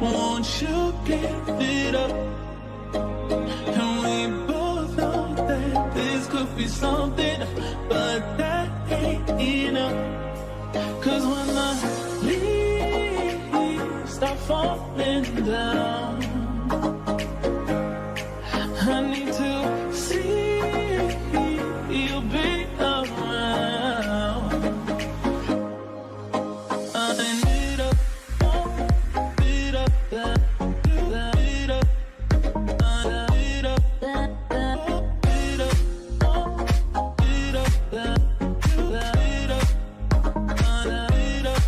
Won't you give it up? And we both know that this could be something, but that ain't enough. Cause when the leaves start falling down, I need to see you be around. I need a bit of that, bit of, bit of that, bit of, bit of that, bit of,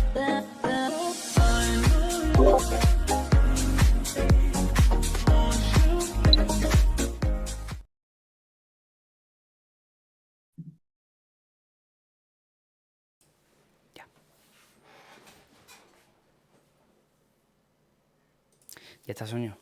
I know you want you. Ya está, Soño.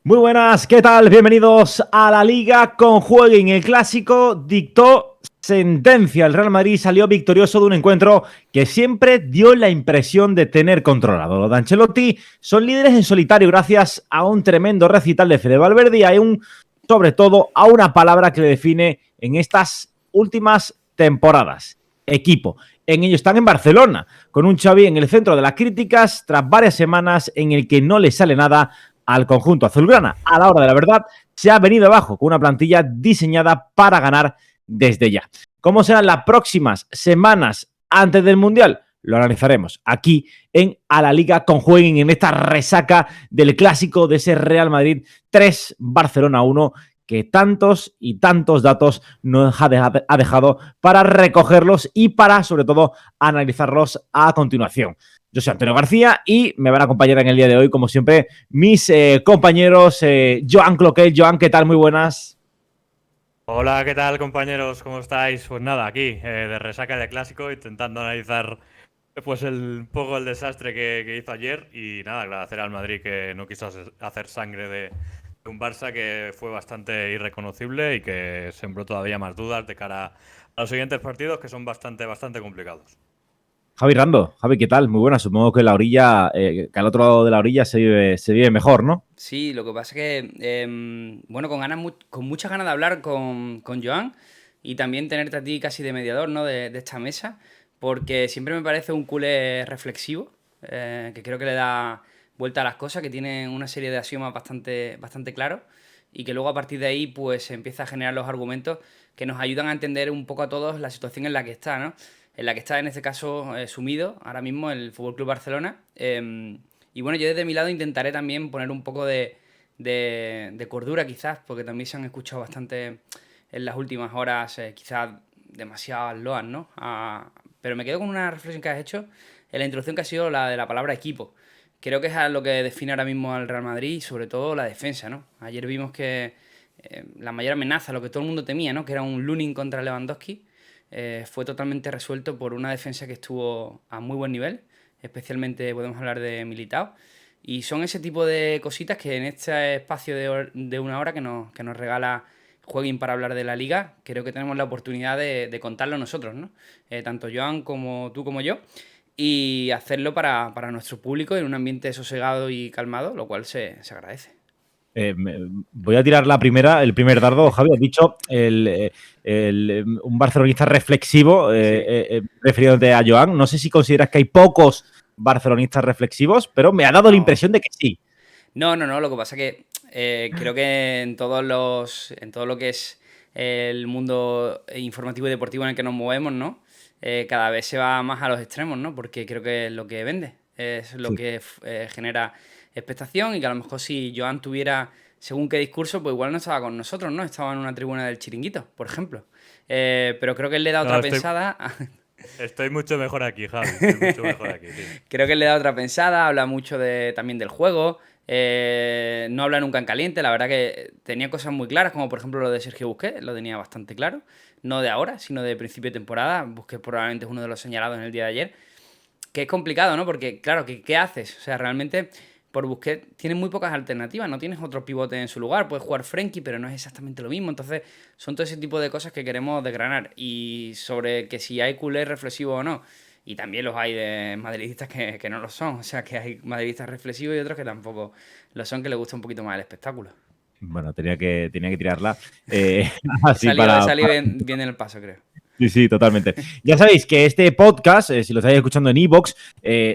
Muy buenas, ¿qué tal? Bienvenidos a la Liga con Jueguin. El clásico dictó sentencia. El Real Madrid salió victorioso de un encuentro que siempre dio la impresión de tener controlado. Los de Ancelotti son líderes en solitario gracias a un tremendo recital de Fede Valverde y sobre todo, a una palabra que le define en estas últimas temporadas: equipo. En ello están en Barcelona, con un Xavi en el centro de las críticas tras varias semanas en el que no le sale nada al conjunto azulgrana. A la hora de la verdad, se ha venido abajo con una plantilla diseñada para ganar desde ya. ¿Cómo serán las próximas semanas antes del Mundial? Lo analizaremos aquí en A la Liga con Jueguin, en esta resaca del clásico de ese Real Madrid 3, Barcelona 1, que tantos y tantos datos nos ha dejado para recogerlos y para, sobre todo, analizarlos a continuación. Yo soy Antonio García y me van a acompañar en el día de hoy, como siempre, mis compañeros Joan Cloquet. Joan, ¿qué tal? Muy buenas. Hola, ¿qué tal, compañeros? ¿Cómo estáis? Pues nada, aquí, de resaca de clásico, intentando analizar pues un poco el desastre que hizo ayer y nada, agradecer al Madrid que no quiso hacer sangre de un Barça que fue bastante irreconocible y que sembró todavía más dudas de cara a los siguientes partidos, que son bastante complicados. Javi Rando, Javi, ¿qué tal? Muy buena. Supongo que la orilla, que al otro lado de la orilla se vive mejor, ¿no? Sí, lo que pasa es que, bueno, con muchas ganas de hablar con Joan y también tenerte a ti casi de mediador, ¿no? de esta mesa, porque siempre me parece un culé reflexivo, que creo que le da vuelta a las cosas, que tiene una serie de axiomas bastante claros y que luego a partir de ahí pues empieza a generar los argumentos que nos ayudan a entender un poco a todos la situación en la que está, ¿no? En la que está en este caso sumido ahora mismo el FC Barcelona. Y bueno, yo desde mi lado intentaré también poner un poco de cordura quizás, porque también se han escuchado bastante en las últimas horas, quizás demasiadas loas, ¿no? Pero me quedo con una reflexión que has hecho en la introducción, que ha sido la de la palabra equipo. Creo que es lo que define ahora mismo al Real Madrid y sobre todo la defensa, ¿no? Ayer vimos que la mayor amenaza, lo que todo el mundo temía, ¿no? Que era un Lunin contra Lewandowski, fue totalmente resuelto por una defensa que estuvo a muy buen nivel. Especialmente podemos hablar de Militao. Y son ese tipo de cositas que en este espacio de una hora que nos regala Jueguin para hablar de la Liga, creo que tenemos la oportunidad de contarlo nosotros, ¿no? Tanto Joan como tú como yo. Y hacerlo para nuestro público en un ambiente sosegado y calmado, lo cual se agradece. Voy a tirar el primer dardo. Javi, has dicho un barcelonista reflexivo, refiriéndote a Joan. No sé si consideras que hay pocos barcelonistas reflexivos, pero me ha dado la impresión de que sí. No, lo que pasa es que creo que en todo lo que es el mundo informativo y deportivo en el que nos movemos, ¿no? Cada vez se va más a los extremos, ¿no? Porque creo que es lo que vende, es lo que genera expectación y que a lo mejor si Joan tuviera según qué discurso, pues igual no estaba con nosotros, ¿no? Estaba en una tribuna del Chiringuito, por ejemplo. Pero creo que él le da otra pensada. Estoy mucho mejor aquí, Javi. Estoy mucho mejor aquí, sí. Creo que él le da otra pensada, habla mucho también del juego. No habla nunca en caliente, la verdad que tenía cosas muy claras, como por ejemplo lo de Sergio Busquets, lo tenía bastante claro, no de ahora, sino de principio de temporada. Busquets probablemente es uno de los señalados en el día de ayer, que es complicado, ¿no? Porque claro, ¿qué haces? O sea, realmente por Busquets tienes muy pocas alternativas, no tienes otro pivote en su lugar, puedes jugar Frenkie, pero no es exactamente lo mismo, entonces son todo ese tipo de cosas que queremos desgranar. Y sobre que si hay culé reflexivo o no, Y también los hay de madridistas que no lo son. O sea, que hay madridistas reflexivos y otros que tampoco lo son, que les gusta un poquito más el espectáculo. Bueno, tenía que tirarla He así salido, he para, salido bien en el paso, creo. Sí, sí, totalmente. Ya sabéis que este podcast, si lo estáis escuchando en iVoox,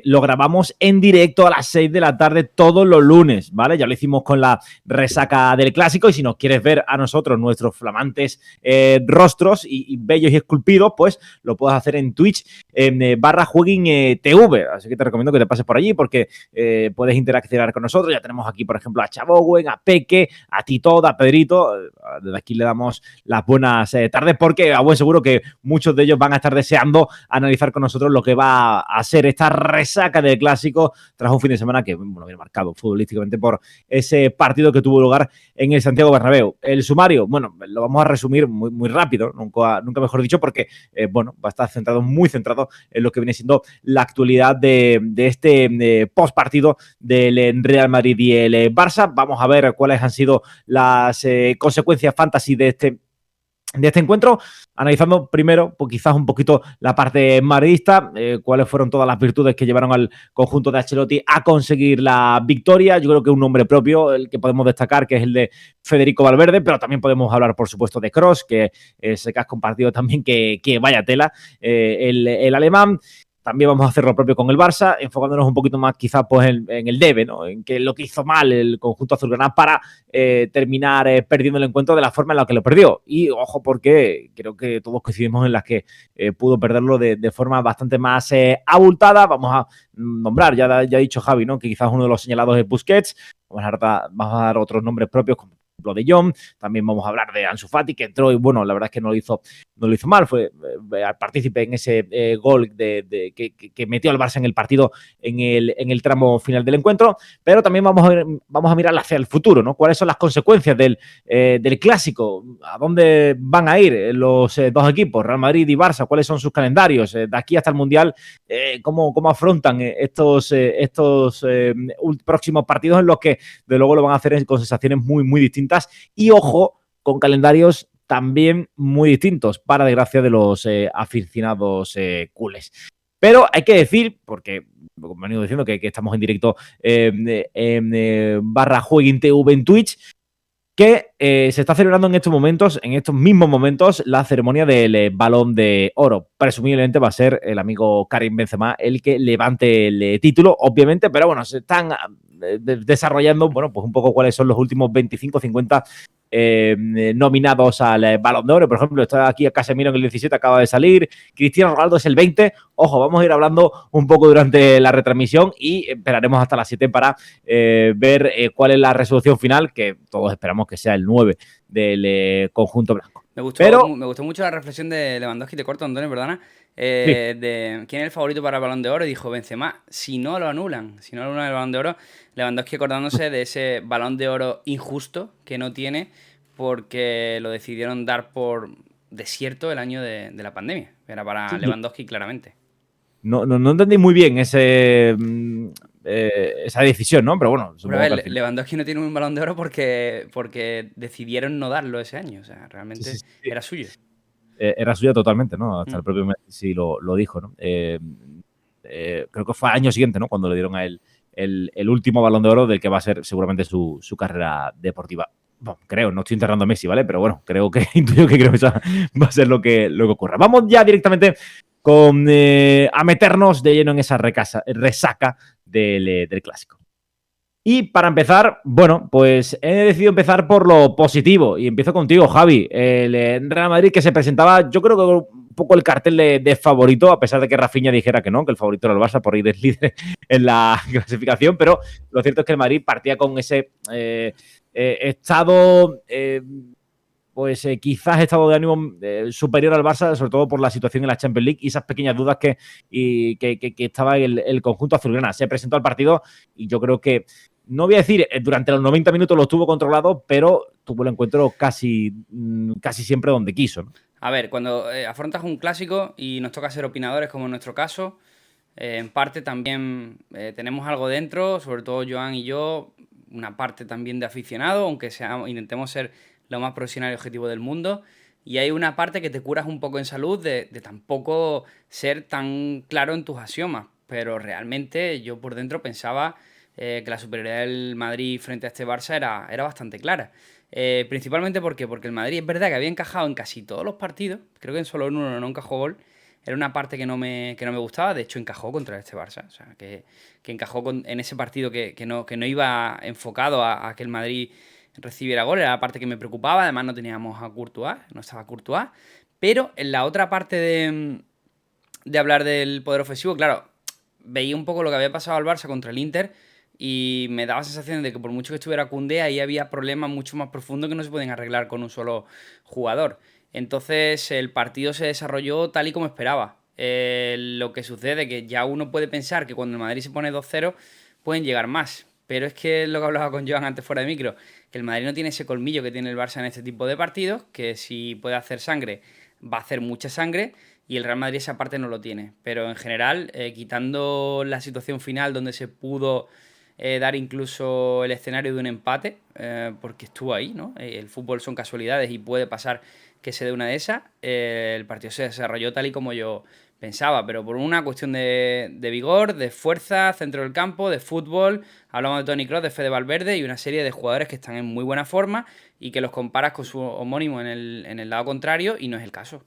lo grabamos en directo a las 6 de la tarde todos los lunes, ¿vale? Ya lo hicimos con la resaca del Clásico y si nos quieres ver a nosotros, nuestros flamantes rostros y bellos y esculpidos, pues lo puedes hacer en Twitch en /Jueguin TV. Así que te recomiendo que te pases por allí porque puedes interaccionar con nosotros. Ya tenemos aquí, por ejemplo, a Chabowen, a Peque, a Tito, a Pedrito. Desde aquí le damos las buenas tardes porque a buen seguro que muchos de ellos van a estar deseando analizar con nosotros lo que va a ser esta resaca del Clásico tras un fin de semana que, bueno, viene marcado futbolísticamente por ese partido que tuvo lugar en el Santiago Bernabéu. El sumario, bueno, lo vamos a resumir muy rápido, nunca mejor dicho, porque, bueno, va a estar muy centrado en lo que viene siendo la actualidad de este post partido del Real Madrid y el Barça. Vamos a ver cuáles han sido las consecuencias fantasy de este encuentro, analizando primero, pues quizás un poquito la parte madridista, cuáles fueron todas las virtudes que llevaron al conjunto de Ancelotti a conseguir la victoria. Yo creo que un nombre propio, el que podemos destacar, que es el de Federico Valverde, pero también podemos hablar, por supuesto, de Kroos, que se que has compartido también, que vaya tela, el alemán. También vamos a hacer lo propio con el Barça, enfocándonos un poquito más quizás pues, en el debe, ¿no? En que lo que hizo mal el conjunto azulgrana para terminar perdiendo el encuentro de la forma en la que lo perdió. Y ojo, porque creo que todos coincidimos en las que pudo perderlo de forma bastante más abultada. Vamos a nombrar, ya ha dicho Javi, ¿no? Que quizás uno de los señalados es Busquets. Vamos a dar otros nombres propios como lo de Jong, también vamos a hablar de Ansu Fati, que entró y bueno, la verdad es que no lo hizo mal, fue partícipe en ese gol que metió al Barça en el partido en el tramo final del encuentro, pero también vamos a mirar hacia el futuro, ¿no? ¿Cuáles son las consecuencias del Clásico? ¿A dónde van a ir los dos equipos, Real Madrid y Barça? ¿Cuáles son sus calendarios? De aquí hasta el Mundial, ¿cómo afrontan estos próximos partidos en los que de luego lo van a hacer con sensaciones muy distintas? Y ojo, con calendarios también muy distintos, para desgracia de los aficionados culés. Pero hay que decir, porque como he venido diciendo que estamos en directo /Jueguin TV en Twitch, que se está celebrando en estos mismos momentos, la ceremonia del Balón de Oro. Presumiblemente va a ser el amigo Karim Benzema el que levante el título, obviamente, pero bueno, se están desarrollando, bueno, pues un poco cuáles son los últimos 25-50 nominados al Balón de Oro. Por ejemplo, está aquí a Casemiro en el 17, acaba de salir. Cristiano Ronaldo es el 20. Ojo, vamos a ir hablando un poco durante la retransmisión y esperaremos hasta las 7 para ver cuál es la resolución final, que todos esperamos que sea el 9 del conjunto blanco. Me gustó mucho la reflexión de Lewandowski, te corto, Antonio, perdona, Sí. de quién es el favorito para el Balón de Oro, y dijo Benzema, si no lo anulan el Balón de Oro, Lewandowski acordándose de ese Balón de Oro injusto que no tiene porque lo decidieron dar por desierto el año de la pandemia. Era para Lewandowski claramente. No entendí muy bien esa decisión, ¿no? Pero bueno, supongo que Lewandowski no tiene un Balón de Oro porque decidieron no darlo ese año. O sea, realmente sí. Era suyo. Era suya totalmente, ¿no? Hasta el propio Messi lo dijo, ¿no? Creo que fue al año siguiente, ¿no? Cuando le dieron a él el último Balón de Oro del que va a ser seguramente su carrera deportiva. Bueno, creo, no estoy enterrando a Messi, ¿vale? Pero bueno, intuyo que creo que eso va a ser lo que ocurra. Vamos ya directamente a meternos de lleno en esa resaca del Clásico. Y para empezar, bueno, pues he decidido empezar por lo positivo y empiezo contigo, Javi. El Real Madrid que se presentaba, yo creo que un poco el cartel de favorito, a pesar de que Rafinha dijera que no, que el favorito era el Barça por ir de líder en la clasificación, pero lo cierto es que el Madrid partía con ese estado... quizás estado de ánimo superior al Barça, sobre todo por la situación en la Champions League y esas pequeñas dudas que estaba el conjunto azulgrana. Se presentó al partido y yo creo que, no voy a decir, durante los 90 minutos lo estuvo controlado, pero tuvo el encuentro casi siempre donde quiso, ¿no? A ver, cuando afrontas un clásico y nos toca ser opinadores, como en nuestro caso, en parte también tenemos algo dentro, sobre todo Joan y yo, una parte también de aficionado, aunque intentemos ser lo más profesional y objetivo del mundo. y hay una parte que te curas un poco en salud de tampoco ser tan claro en tus axiomas, pero realmente yo por dentro pensaba que la superioridad del Madrid frente a este Barça era bastante clara. Principalmente porque el Madrid es verdad que había encajado en casi todos los partidos, creo que en solo en uno no encajó gol, era una parte que no me gustaba, de hecho encajó contra este Barça, o sea, que encajó en ese partido que no iba enfocado a que el Madrid recibiera gol, era la parte que me preocupaba, además no teníamos a Courtois, no estaba Courtois, pero en la otra parte de hablar del poder ofensivo, claro, veía un poco lo que había pasado al Barça contra el Inter y me daba la sensación de que por mucho que estuviera Koundé, ahí había problemas mucho más profundos que no se pueden arreglar con un solo jugador. Entonces el partido se desarrolló tal y como esperaba. Lo que sucede que ya uno puede pensar que cuando el Madrid se pone 2-0 pueden llegar más. Pero es que es lo que hablaba con Joan antes fuera de micro, que el Madrid no tiene ese colmillo que tiene el Barça en este tipo de partidos, que si puede hacer sangre, va a hacer mucha sangre, y el Real Madrid esa parte no lo tiene. Pero en general, quitando la situación final donde se pudo dar incluso el escenario de un empate, porque estuvo ahí, ¿no? El fútbol son casualidades y puede pasar que se dé una de esas. El partido se desarrolló tal y como yo pensaba, pero por una cuestión de vigor, de fuerza, centro del campo, de fútbol. Hablamos de Toni Kroos, de Fede Valverde y una serie de jugadores que están en muy buena forma y que los comparas con su homónimo en el lado contrario y no es el caso.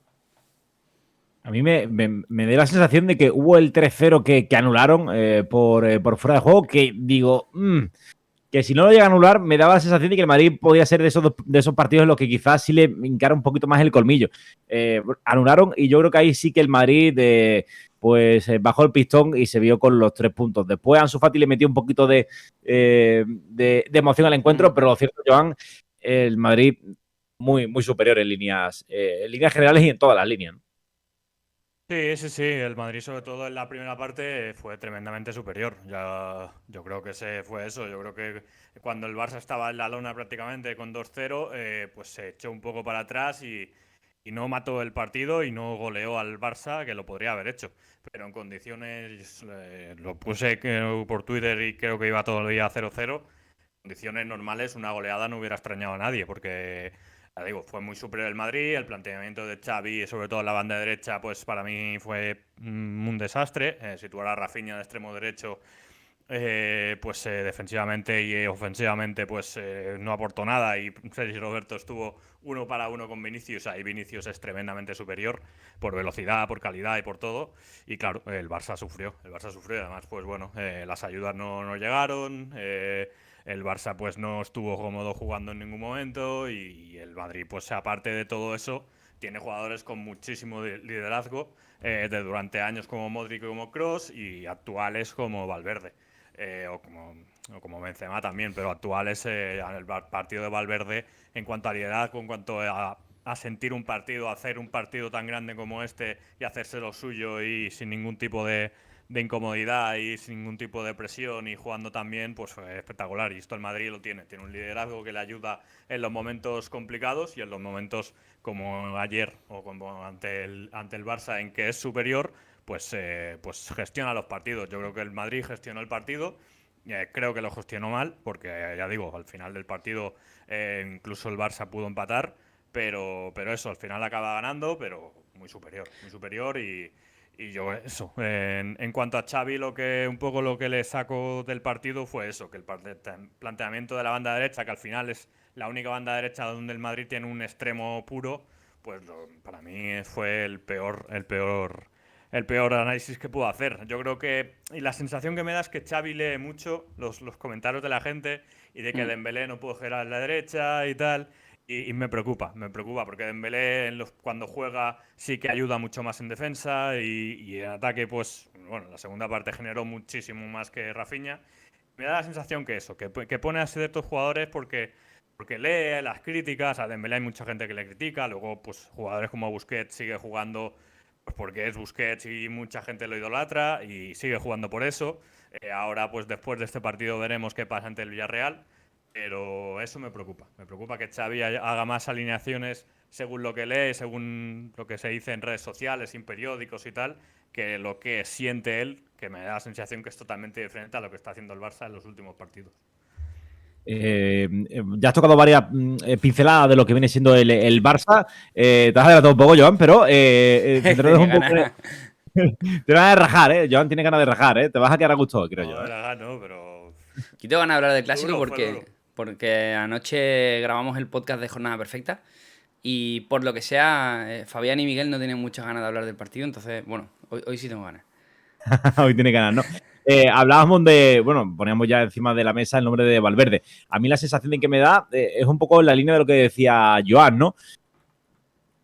A mí me dio la sensación de que hubo el 3-0 que anularon por fuera de juego, que digo, que si no lo llega a anular, me daba la sensación de que el Madrid podía ser de esos partidos en los que quizás sí le hincara un poquito más el colmillo. Anularon y yo creo que ahí sí que el Madrid bajó el pistón y se vio con los 3 puntos. Después Ansu Fati le metió un poquito de emoción al encuentro, pero lo cierto, Joan, el Madrid muy, muy superior en líneas generales y en todas las líneas, ¿no? Sí, sí, sí. El Madrid, sobre todo en la primera parte, fue tremendamente superior. Ya, yo creo que ese fue eso. Yo creo que cuando el Barça estaba en la lona prácticamente con 2-0, pues se echó un poco para atrás y no mató el partido y no goleó al Barça, que lo podría haber hecho. Pero en condiciones, lo puse por Twitter y creo que iba todavía 0-0. En condiciones normales, una goleada no hubiera extrañado a nadie, porque ya digo, fue muy superior el Madrid, el planteamiento de Xavi, sobre todo en la banda derecha, pues para mí fue un desastre. Situar a Rafinha de extremo derecho, pues defensivamente y ofensivamente, pues no aportó nada y Sergi Roberto estuvo uno para uno con Vinicius. Ahí Vinicius es tremendamente superior por velocidad, por calidad y por todo. Y claro, el Barça sufrió y además, pues bueno, las ayudas no llegaron. El Barça pues no estuvo cómodo jugando en ningún momento y el Madrid pues aparte de todo eso tiene jugadores con muchísimo liderazgo durante años como Modric y como Kroos y actuales como Valverde o como Benzema también, pero actuales en el partido de Valverde en cuanto a liderazgo, en cuanto a sentir un partido, a hacer un partido tan grande como este y hacerse lo suyo y sin ningún tipo de incomodidad y sin ningún tipo de presión y jugando también, pues fue espectacular. Y esto el Madrid lo tiene un liderazgo que le ayuda en los momentos complicados y en los momentos como ayer o como ante el Barça en que es superior, pues gestiona los partidos. Yo creo que el Madrid gestionó el partido. Creo que lo gestionó mal, porque ya digo, al final del partido incluso el Barça pudo empatar, pero eso, al final acaba ganando, pero muy superior y yo eso. En cuanto a Xavi, un poco lo que le saco del partido fue eso, que el planteamiento de la banda derecha, que al final es la única banda derecha donde el Madrid tiene un extremo puro, pues para mí fue el peor análisis que puedo hacer. Yo creo que, y la sensación que me da es que Xavi lee mucho los comentarios de la gente y de que Dembélé no puede girar a la derecha y tal. Y me preocupa, porque Dembélé cuando juega sí que ayuda mucho más en defensa y en ataque, pues, bueno, la segunda parte generó muchísimo más que Rafinha. Me da la sensación que eso, que pone a ciertos jugadores porque lee las críticas. A Dembélé hay mucha gente que le critica, luego pues jugadores como Busquets sigue jugando pues porque es Busquets y mucha gente lo idolatra y sigue jugando por eso. Ahora pues después de este partido veremos qué pasa ante el Villarreal. Pero eso me preocupa. Me preocupa que Xavi haga más alineaciones según lo que lee, según lo que se dice en redes sociales, en periódicos y tal, que lo que siente él, que me da la sensación que es totalmente diferente a lo que está haciendo el Barça en los últimos partidos. Ya has tocado varias pinceladas de lo que viene siendo el Barça. Te has adelantado un poco, Joan, pero centrándonos Tenía un poco. ganas. Te vas a rajar, ¿eh? Joan tiene ganas de rajar, ¿eh? Te vas a quedar a gusto, creo yo. No, la gano, pero. Yo tengo ganas de hablar del Fue clásico duro, fue duro. porque anoche grabamos el podcast de Jornada Perfecta y por lo que sea, Fabián y Miguel no tienen muchas ganas de hablar del partido, entonces, bueno, hoy sí tengo ganas. Hoy tiene ganas, ¿no? Hablábamos de, bueno, poníamos ya encima de la mesa el nombre de Valverde. A mí la sensación de que me da es un poco en la línea de lo que decía Joan, ¿no?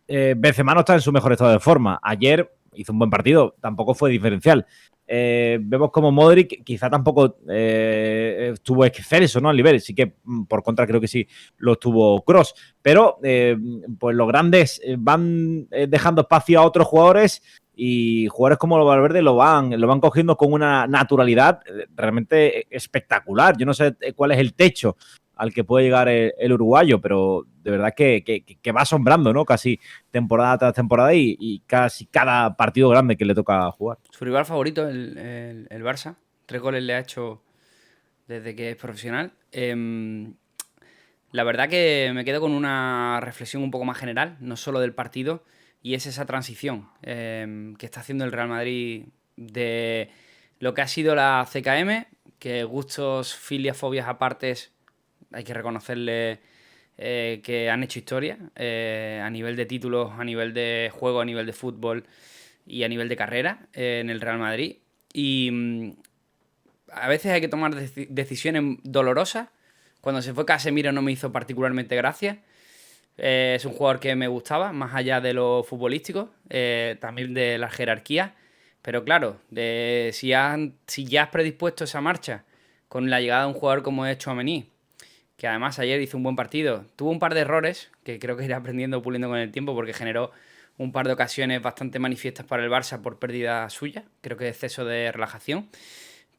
Benzema no está en su mejor estado de forma. Ayer hizo un buen partido, tampoco fue diferencial. Vemos como Modric quizá tampoco estuvo excelso, ¿no? Al nivel, sí que por contra creo que sí lo tuvo Kroos, pero pues los grandes van dejando espacio a otros jugadores y jugadores como Valverde lo van cogiendo con una naturalidad realmente espectacular. Yo no sé cuál es el techo al que puede llegar el uruguayo, pero de verdad que va asombrando, ¿no? Casi temporada tras temporada y casi cada partido grande que le toca jugar. Su rival favorito, el Barça, 3 goles le ha hecho desde que es profesional. La verdad que me quedo con una reflexión un poco más general, no solo del partido, y es esa transición que está haciendo el Real Madrid de lo que ha sido la CKM, que gustos, filias, fobias apartes, hay que reconocerle que han hecho historia a nivel de títulos, a nivel de juego, a nivel de fútbol y a nivel de carrera en el Real Madrid. Y a veces hay que tomar decisiones dolorosas. Cuando se fue Casemiro no me hizo particularmente gracia. Es un jugador que me gustaba, más allá de lo futbolístico, también de la jerarquía. Pero claro, si ya has predispuesto esa marcha con la llegada de un jugador como es Tchouaméni, que además ayer hizo un buen partido, tuvo un par de errores que creo que irá aprendiendo, puliendo con el tiempo, porque generó un par de ocasiones bastante manifiestas para el Barça por pérdida suya, creo que exceso de relajación.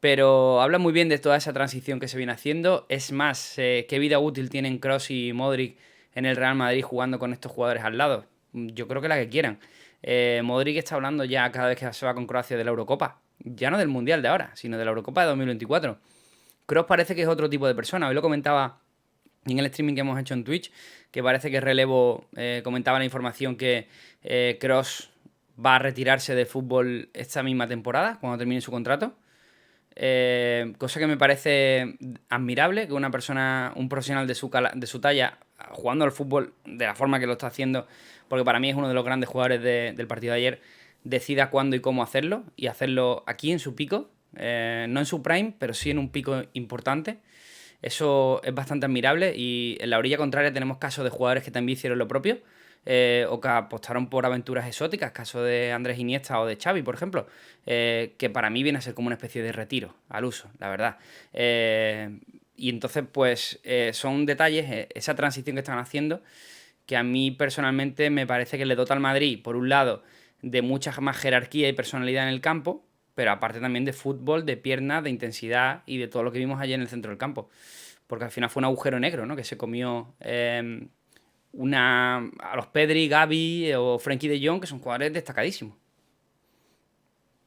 Pero habla muy bien de toda esa transición que se viene haciendo. Es más, qué vida útil tienen Kroos y Modric en el Real Madrid jugando con estos jugadores al lado. Yo creo que la que quieran. Modric está hablando ya cada vez que se va con Croacia de la Eurocopa. Ya no del Mundial de ahora, sino de la Eurocopa de 2024. Kroos parece que es otro tipo de persona. Hoy lo comentaba en el streaming que hemos hecho en Twitch, que parece que Relevo comentaba la información que Kroos va a retirarse del fútbol esta misma temporada, cuando termine su contrato. Cosa que me parece admirable que una persona, un profesional de su talla, jugando al fútbol de la forma que lo está haciendo, porque para mí es uno de los grandes jugadores del partido de ayer, decida cuándo y cómo hacerlo, y hacerlo aquí en su pico, no en su prime, pero sí en un pico importante. Eso es bastante admirable y en la orilla contraria tenemos casos de jugadores que también hicieron lo propio. O que apostaron por aventuras exóticas, caso de Andrés Iniesta o de Xavi, por ejemplo, que para mí viene a ser como una especie de retiro al uso, la verdad. Y entonces, pues, son detalles, esa transición que están haciendo, que a mí personalmente me parece que le dota al Madrid, por un lado, de mucha más jerarquía y personalidad en el campo, pero aparte también de fútbol, de piernas, de intensidad y de todo lo que vimos ayer en el centro del campo. Porque al final fue un agujero negro, ¿no? Que se comió a los Pedri, Gavi o Frenkie de Jong, que son jugadores destacadísimos.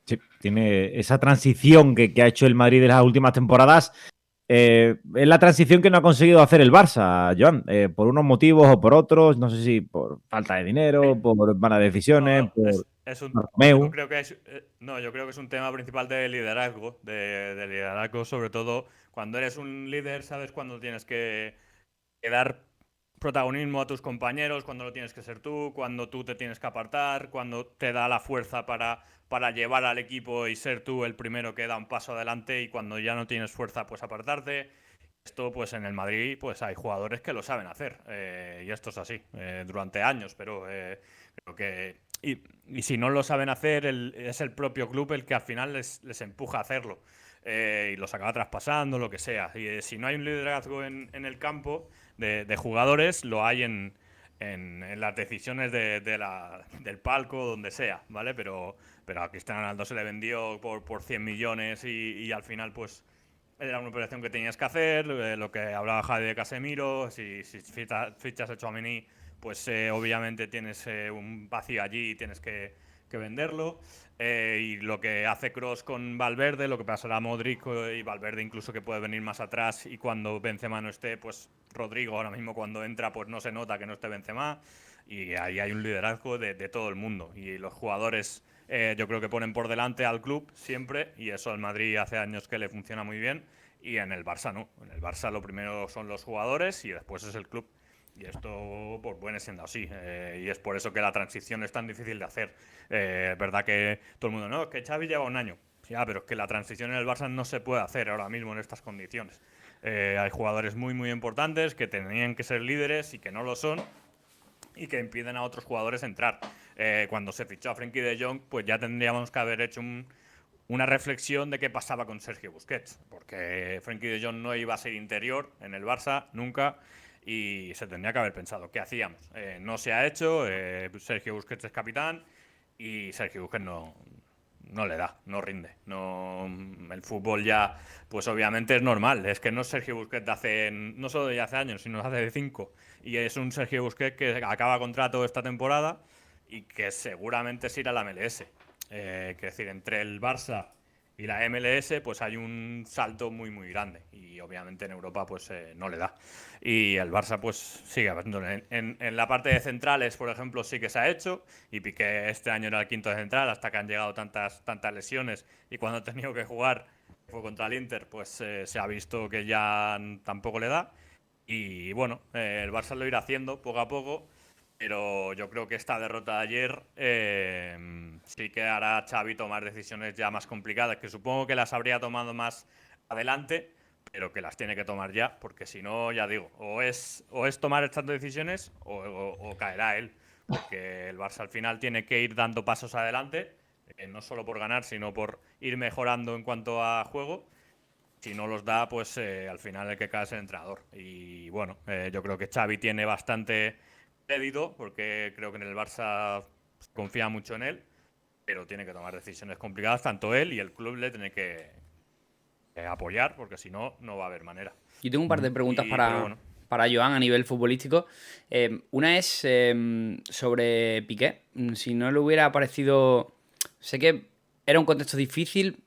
Sí, tiene esa transición que ha hecho el Madrid de las últimas temporadas. Es la transición que no ha conseguido hacer el Barça, Joan, por unos motivos o por otros, no sé si por falta de dinero, por malas decisiones, No, por es un. Yo Bartomeu. creo que es. No, yo creo que es un tema principal de liderazgo. De liderazgo, sobre todo cuando eres un líder, sabes cuándo tienes que dar protagonismo a tus compañeros, cuando lo tienes que ser tú, cuando tú te tienes que apartar, cuando te da la fuerza para llevar al equipo y ser tú el primero que da un paso adelante y cuando ya no tienes fuerza, pues apartarte. Esto, pues en el Madrid, pues hay jugadores que lo saben hacer y esto es así, durante años, pero creo que... Y si no lo saben hacer, es el propio club el que al final les empuja a hacerlo y los acaba traspasando, lo que sea. Y si no hay un liderazgo en el campo de jugadores, lo hay en las decisiones del palco, donde sea, ¿vale? Pero a Cristiano Ronaldo se le vendió por 100 millones y al final, pues, era una operación que tenías que hacer, lo que hablaba Javi de Casemiro, si fichas a Tchouaméni, pues obviamente tienes un vacío allí y tienes que que venderlo. Y lo que hace Kroos con Valverde, lo que pasará a Modric y Valverde incluso que puede venir más atrás, y cuando Benzema no esté, pues Rodrigo ahora mismo cuando entra pues no se nota que no esté Benzema, y ahí hay un liderazgo de todo el mundo, y los jugadores yo creo que ponen por delante al club siempre, y eso al Madrid hace años que le funciona muy bien, y en el Barça no. En el Barça lo primero son los jugadores y después es el club. Y esto pues viene siendo así, y es por eso que la transición es tan difícil de hacer. Es verdad que todo el mundo, no, es que Xavi lleva un año. Ya, pero es que la transición en el Barça no se puede hacer ahora mismo en estas condiciones. Hay jugadores muy, muy importantes que tenían que ser líderes y que no lo son, y que impiden a otros jugadores entrar. Cuando se fichó a Frenkie de Jong, pues ya tendríamos que haber hecho una reflexión de qué pasaba con Sergio Busquets, porque Frenkie de Jong no iba a ser interior en el Barça nunca, y se tendría que haber pensado qué hacíamos. No se ha hecho, Sergio Busquets es capitán y Sergio Busquets no le da, no rinde. No, el fútbol ya, pues obviamente es normal. Es que no es Sergio Busquets de hace, no solo de hace años, sino de hace 5. Y es un Sergio Busquets que acaba contrato esta temporada y que seguramente se irá a la MLS. Es decir, entre el Barça y la MLS pues hay un salto muy muy grande, y obviamente en Europa pues no le da, y el Barça pues sigue avanzando. En la parte de centrales, por ejemplo, sí que se ha hecho, y Piqué este año era el quinto de central hasta que han llegado tantas lesiones, y cuando ha tenido que jugar fue contra el Inter, pues se ha visto que ya tampoco le da, y bueno, el Barça lo irá haciendo poco a poco. Pero yo creo que esta derrota de ayer sí que hará a Xavi tomar decisiones ya más complicadas, que supongo que las habría tomado más adelante, pero que las tiene que tomar ya, porque si no, ya digo, o es tomar estas decisiones o caerá él, porque el Barça al final tiene que ir dando pasos adelante, no solo por ganar, sino por ir mejorando en cuanto a juego. Si no los da, pues al final el que cae es el entrenador. Y bueno, yo creo que Xavi tiene bastante crédito, porque creo que en el Barça confía mucho en él, pero tiene que tomar decisiones complicadas, tanto él y el club le tiene que apoyar, porque si no, no va a haber manera. Yo tengo un par de preguntas Pero bueno. para Joan a nivel futbolístico. Una es sobre Piqué. Si no le hubiera parecido... Sé que era un contexto difícil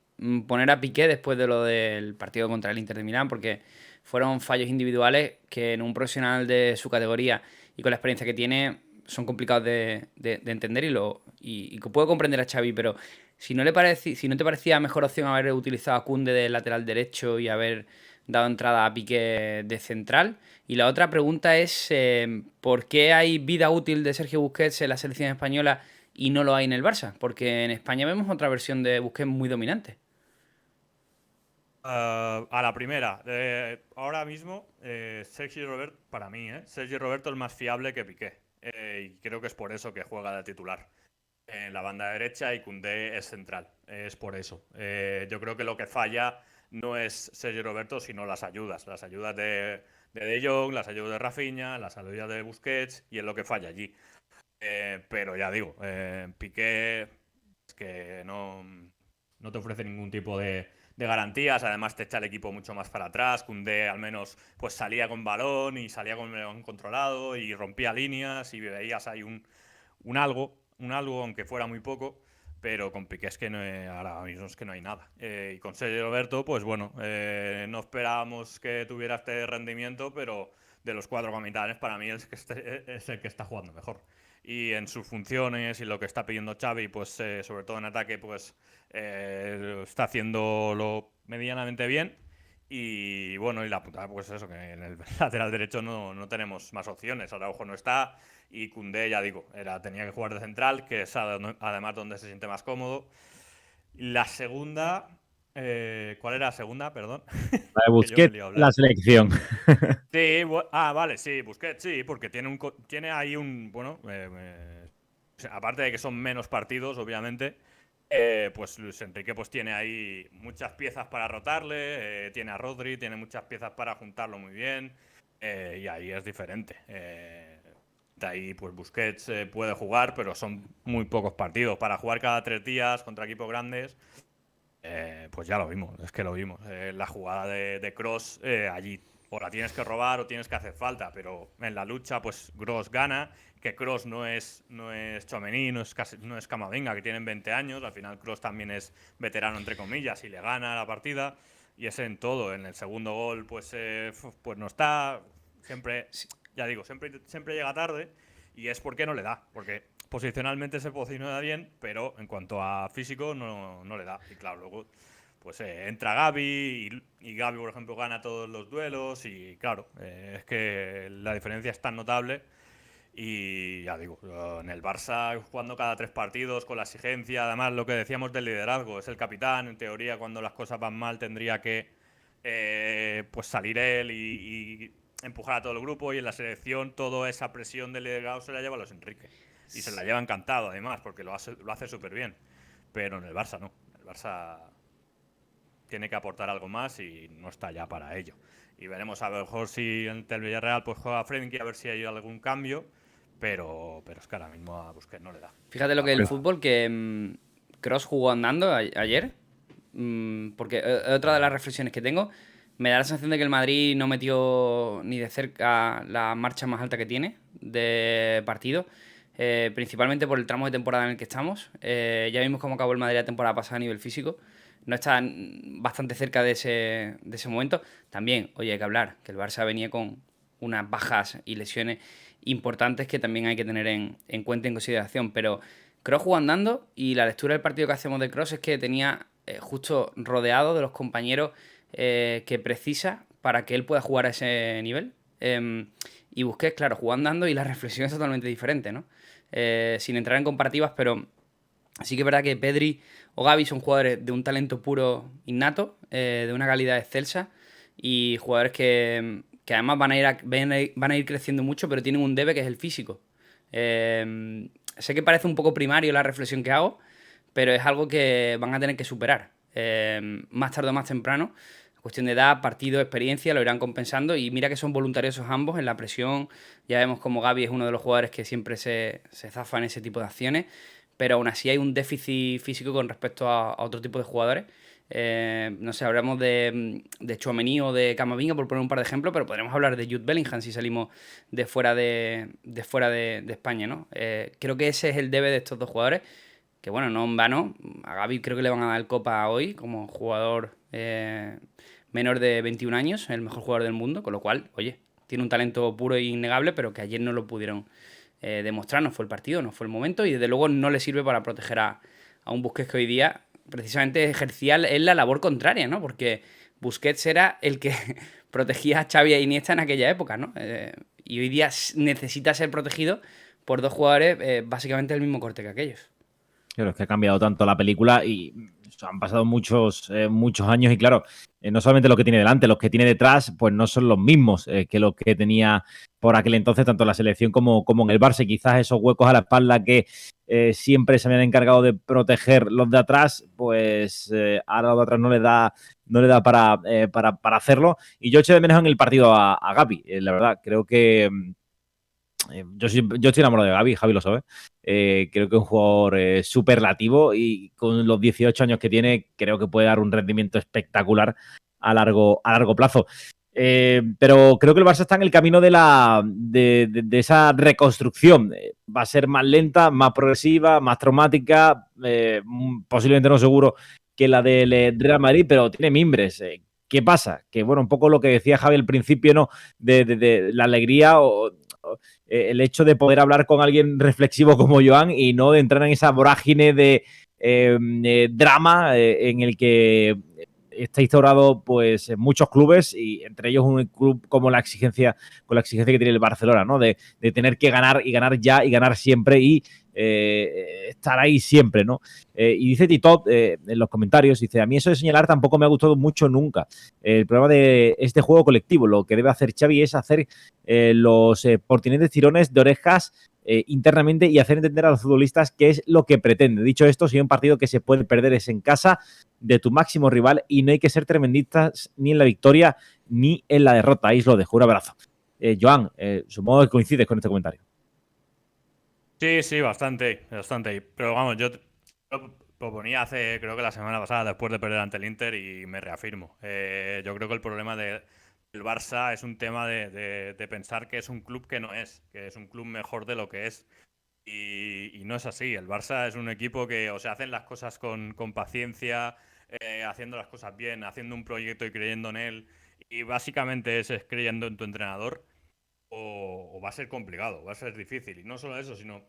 poner a Piqué después de lo del partido contra el Inter de Milán, porque fueron fallos individuales que en un profesional de su categoría y con la experiencia que tiene son complicados de entender, y que puedo comprender a Xavi, pero si no te parecía mejor opción haber utilizado a Koundé de lateral derecho y haber dado entrada a Piqué de central. Y la otra pregunta es ¿por qué hay vida útil de Sergio Busquets en la selección española y no lo hay en el Barça? Porque en España vemos otra versión de Busquets muy dominante. A la primera, ahora mismo Sergio Roberto, para mí, Sergio Roberto es más fiable que Piqué, y creo que es por eso que juega de titular en la banda derecha y Koundé es central. Es por eso. Yo creo que lo que falla no es Sergio Roberto, sino las ayudas. Las ayudas de Jong, las ayudas de Rafinha, las ayudas de Busquets, y es lo que falla allí. Pero ya digo, Piqué es que no te ofrece ningún tipo de garantías. Además te echa el equipo mucho más para atrás. Koundé al menos pues salía con balón y salía con el balón controlado y rompía líneas, y veías ahí un algo, aunque fuera muy poco, pero con Piqué es que ahora mismo es que no hay nada. Y con Sergio Roberto, pues bueno, no esperábamos que tuviera este rendimiento, pero de los 4 capitanes para mí es el que está jugando mejor. Y en sus funciones y lo que está pidiendo Xavi, pues sobre todo en ataque, pues está haciéndolo medianamente bien. Y bueno, y la putada, pues eso, que en el lateral derecho no tenemos más opciones. Araujo no está, y Koundé, ya digo, tenía que jugar de central, que es además donde se siente más cómodo. La segunda, ¿cuál era la segunda? Perdón. La de Que yo me Busquets, lío a hablar. la selección. Sí, vale, sí, Busquets, sí, porque tiene ahí bueno, o sea, aparte de que son menos partidos, obviamente, pues Luis Enrique pues tiene ahí muchas piezas para rotarle, tiene a Rodri, tiene muchas piezas para juntarlo muy bien, y ahí es diferente. De ahí pues Busquets puede jugar, pero son muy pocos partidos. Para jugar cada 3 días contra equipos grandes, pues ya lo vimos, es que lo vimos. La jugada de Kroos, allí o la tienes que robar o tienes que hacer falta, pero en la lucha pues Kroos gana, que Kroos no es Tchouaméni, no es Camavinga, que tienen 20 años, al final Kroos también es veterano entre comillas y le gana la partida, y es en todo. En el segundo gol pues no está, siempre, ya digo, siempre llega tarde, y es porque no le da, porque posicionalmente se posiciona bien, pero en cuanto a físico no le da. Y claro, luego pues entra Gavi y Gavi, por ejemplo, gana todos los duelos y claro, es que la diferencia es tan notable y ya digo, en el Barça jugando cada 3 partidos con la exigencia, además lo que decíamos del liderazgo, es el capitán, en teoría cuando las cosas van mal tendría que pues salir él y empujar a todo el grupo, y en la selección toda esa presión del liderazgo se la lleva a Luis Enrique y se la lleva encantado además porque lo hace súper bien, pero en el Barça no, el Barça tiene que aportar algo más y no está ya para ello. Y veremos a lo mejor si en el Villarreal pues juega Frenkie, a ver si hay algún cambio, pero es que ahora mismo a Busquets no le da. Fíjate lo que es el fútbol, que Kroos jugó andando ayer, porque otra de las reflexiones que tengo, me da la sensación de que el Madrid no metió ni de cerca la marcha más alta que tiene de partido, principalmente por el tramo de temporada en el que estamos. Ya vimos cómo acabó el Madrid la temporada pasada a nivel físico. No está bastante cerca de ese momento. También, oye, hay que hablar, que el Barça venía con unas bajas y lesiones importantes que también hay que tener en cuenta y en consideración. Pero Kroos jugó andando, y la lectura del partido que hacemos de Kroos es que tenía justo rodeado de los compañeros que precisa para que él pueda jugar a ese nivel. Y Busquets, claro, jugó andando, y la reflexión es totalmente diferente, ¿no? Sin entrar en comparativas, pero sí que es verdad que Pedri o Gavi son jugadores de un talento puro innato, de una calidad excelsa, y jugadores que además van a ir creciendo mucho, pero tienen un debe que es el físico. Sé que parece un poco primario la reflexión que hago, pero es algo que van a tener que superar. Más tarde o más temprano, cuestión de edad, partido, experiencia, lo irán compensando, y mira que son voluntariosos ambos en la presión. Ya vemos como Gavi es uno de los jugadores que siempre se zafa en ese tipo de acciones, pero aún así hay un déficit físico con respecto a otro tipo de jugadores. No sé, hablamos de Tchouaméni o de Camavinga, por poner un par de ejemplos, pero podríamos hablar de Jude Bellingham si salimos de fuera de España, ¿no? Creo que ese es el debe de estos dos jugadores, que bueno, no en vano, a Gavi creo que le van a dar el Copa hoy como jugador menor de 21 años, el mejor jugador del mundo, con lo cual, oye, tiene un talento puro e innegable, pero que ayer no lo pudieron demostrar, no fue el partido, no fue el momento, y desde luego no le sirve para proteger a un Busquets que hoy día precisamente ejercía en la labor contraria, ¿no? Porque Busquets era el que protegía a Xavi e Iniesta en aquella época, ¿no? Y hoy día necesita ser protegido por dos jugadores básicamente del mismo corte que aquellos. Claro, es que ha cambiado tanto la película y han pasado muchos años y claro, no solamente lo que tiene delante, los que tiene detrás, pues no son los mismos que los que tenía por aquel entonces, tanto en la selección como en el Barça. Quizás esos huecos a la espalda que siempre se habían encargado de proteger los de atrás, pues ahora los de atrás no le da para hacerlo. Y yo eché de menos en el partido a Gavi, la verdad. Creo que yo estoy enamorado de Gavi, Javi lo sabe. Creo que es un jugador superlativo y con los 18 años que tiene, creo que puede dar un rendimiento espectacular a largo plazo. Pero creo que el Barça está en el camino de esa reconstrucción. Va a ser más lenta, más progresiva, más traumática, posiblemente no seguro que la del Real Madrid, pero tiene mimbres. ¿Qué pasa? Que bueno, un poco lo que decía Javi al principio, ¿no? De la alegría o el hecho de poder hablar con alguien reflexivo como Joan y no de entrar en esa vorágine de drama en el que está instaurado pues en muchos clubes y entre ellos un club como con la exigencia que tiene el Barcelona, ¿no? De tener que ganar y ganar ya y ganar siempre y estar ahí siempre, ¿no? Y dice Tito en los comentarios, dice, a mí eso de señalar tampoco me ha gustado mucho nunca. El problema de este juego colectivo, lo que debe hacer Xavi es hacer los pertinentes tirones de orejas internamente y hacer entender a los futbolistas qué es lo que pretende. Dicho esto, si hay un partido que se puede perder es en casa de tu máximo rival y no hay que ser tremendistas ni en la victoria ni en la derrota. Ahí os lo dejo. Un abrazo. Joan, supongo que coincides con este comentario. Sí, bastante. Pero vamos, yo lo proponía creo que la semana pasada, después de perder ante el Inter, y me reafirmo. Yo creo que el problema El Barça es un tema de pensar que es un club que es un club mejor de lo que es. Y no es así. El Barça es un equipo que o se hacen las cosas con paciencia, haciendo las cosas bien, haciendo un proyecto y creyendo en él. Y básicamente es creyendo en tu entrenador. O va a ser complicado, va a ser difícil. Y no solo eso, sino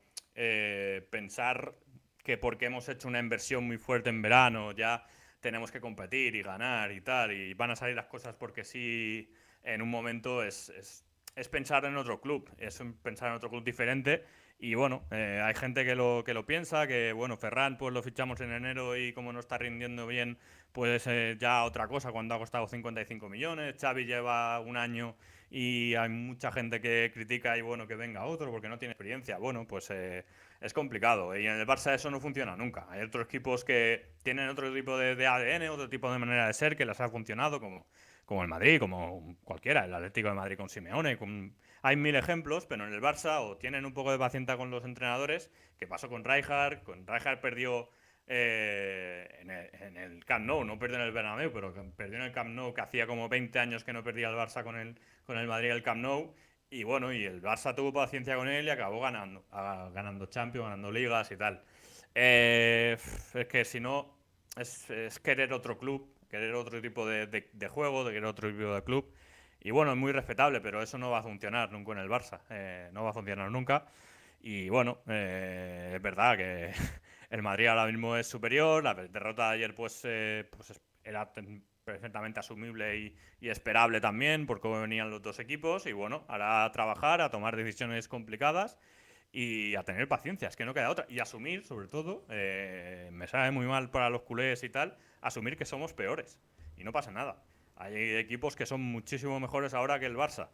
pensar que porque hemos hecho una inversión muy fuerte en verano, ya tenemos que competir y ganar y tal, y van a salir las cosas porque sí en un momento es pensar en otro club, es pensar en otro club diferente. Y bueno, hay gente que lo piensa, que bueno, Ferran pues lo fichamos en enero y como no está rindiendo bien, pues ya otra cosa cuando ha costado 55 millones. Xavi lleva un año y hay mucha gente que critica y bueno, que venga otro porque no tiene experiencia. Bueno, pues es complicado y en el Barça eso no funciona nunca. Hay otros equipos que tienen otro tipo de ADN, otro tipo de manera de ser que les ha funcionado, como el Madrid, como cualquiera, el Atlético de Madrid con Simeone. Hay mil ejemplos, pero en el Barça o tienen un poco de paciencia con los entrenadores, que pasó con Rijkaard perdió en el Camp Nou, no perdió en el Bernabéu, pero perdió en el Camp Nou, que hacía como 20 años que no perdía el Barça con el Madrid el Camp Nou. Y bueno, y el Barça tuvo paciencia con él y acabó ganando Champions, ganando ligas y tal. Es que si no, es querer otro club, querer otro tipo de juego, de querer otro tipo de club. Y bueno, es muy respetable, pero eso no va a funcionar nunca en el Barça. No va a funcionar nunca. Y bueno, es verdad que el Madrid ahora mismo es superior. La derrota de ayer pues era perfectamente asumible y esperable también por cómo venían los dos equipos. Y bueno, ahora a trabajar, a tomar decisiones complicadas y a tener paciencia, es que no queda otra. Y asumir, sobre todo, me sabe muy mal para los culés y tal, asumir que somos peores. Y no pasa nada. Hay equipos que son muchísimo mejores ahora que el Barça.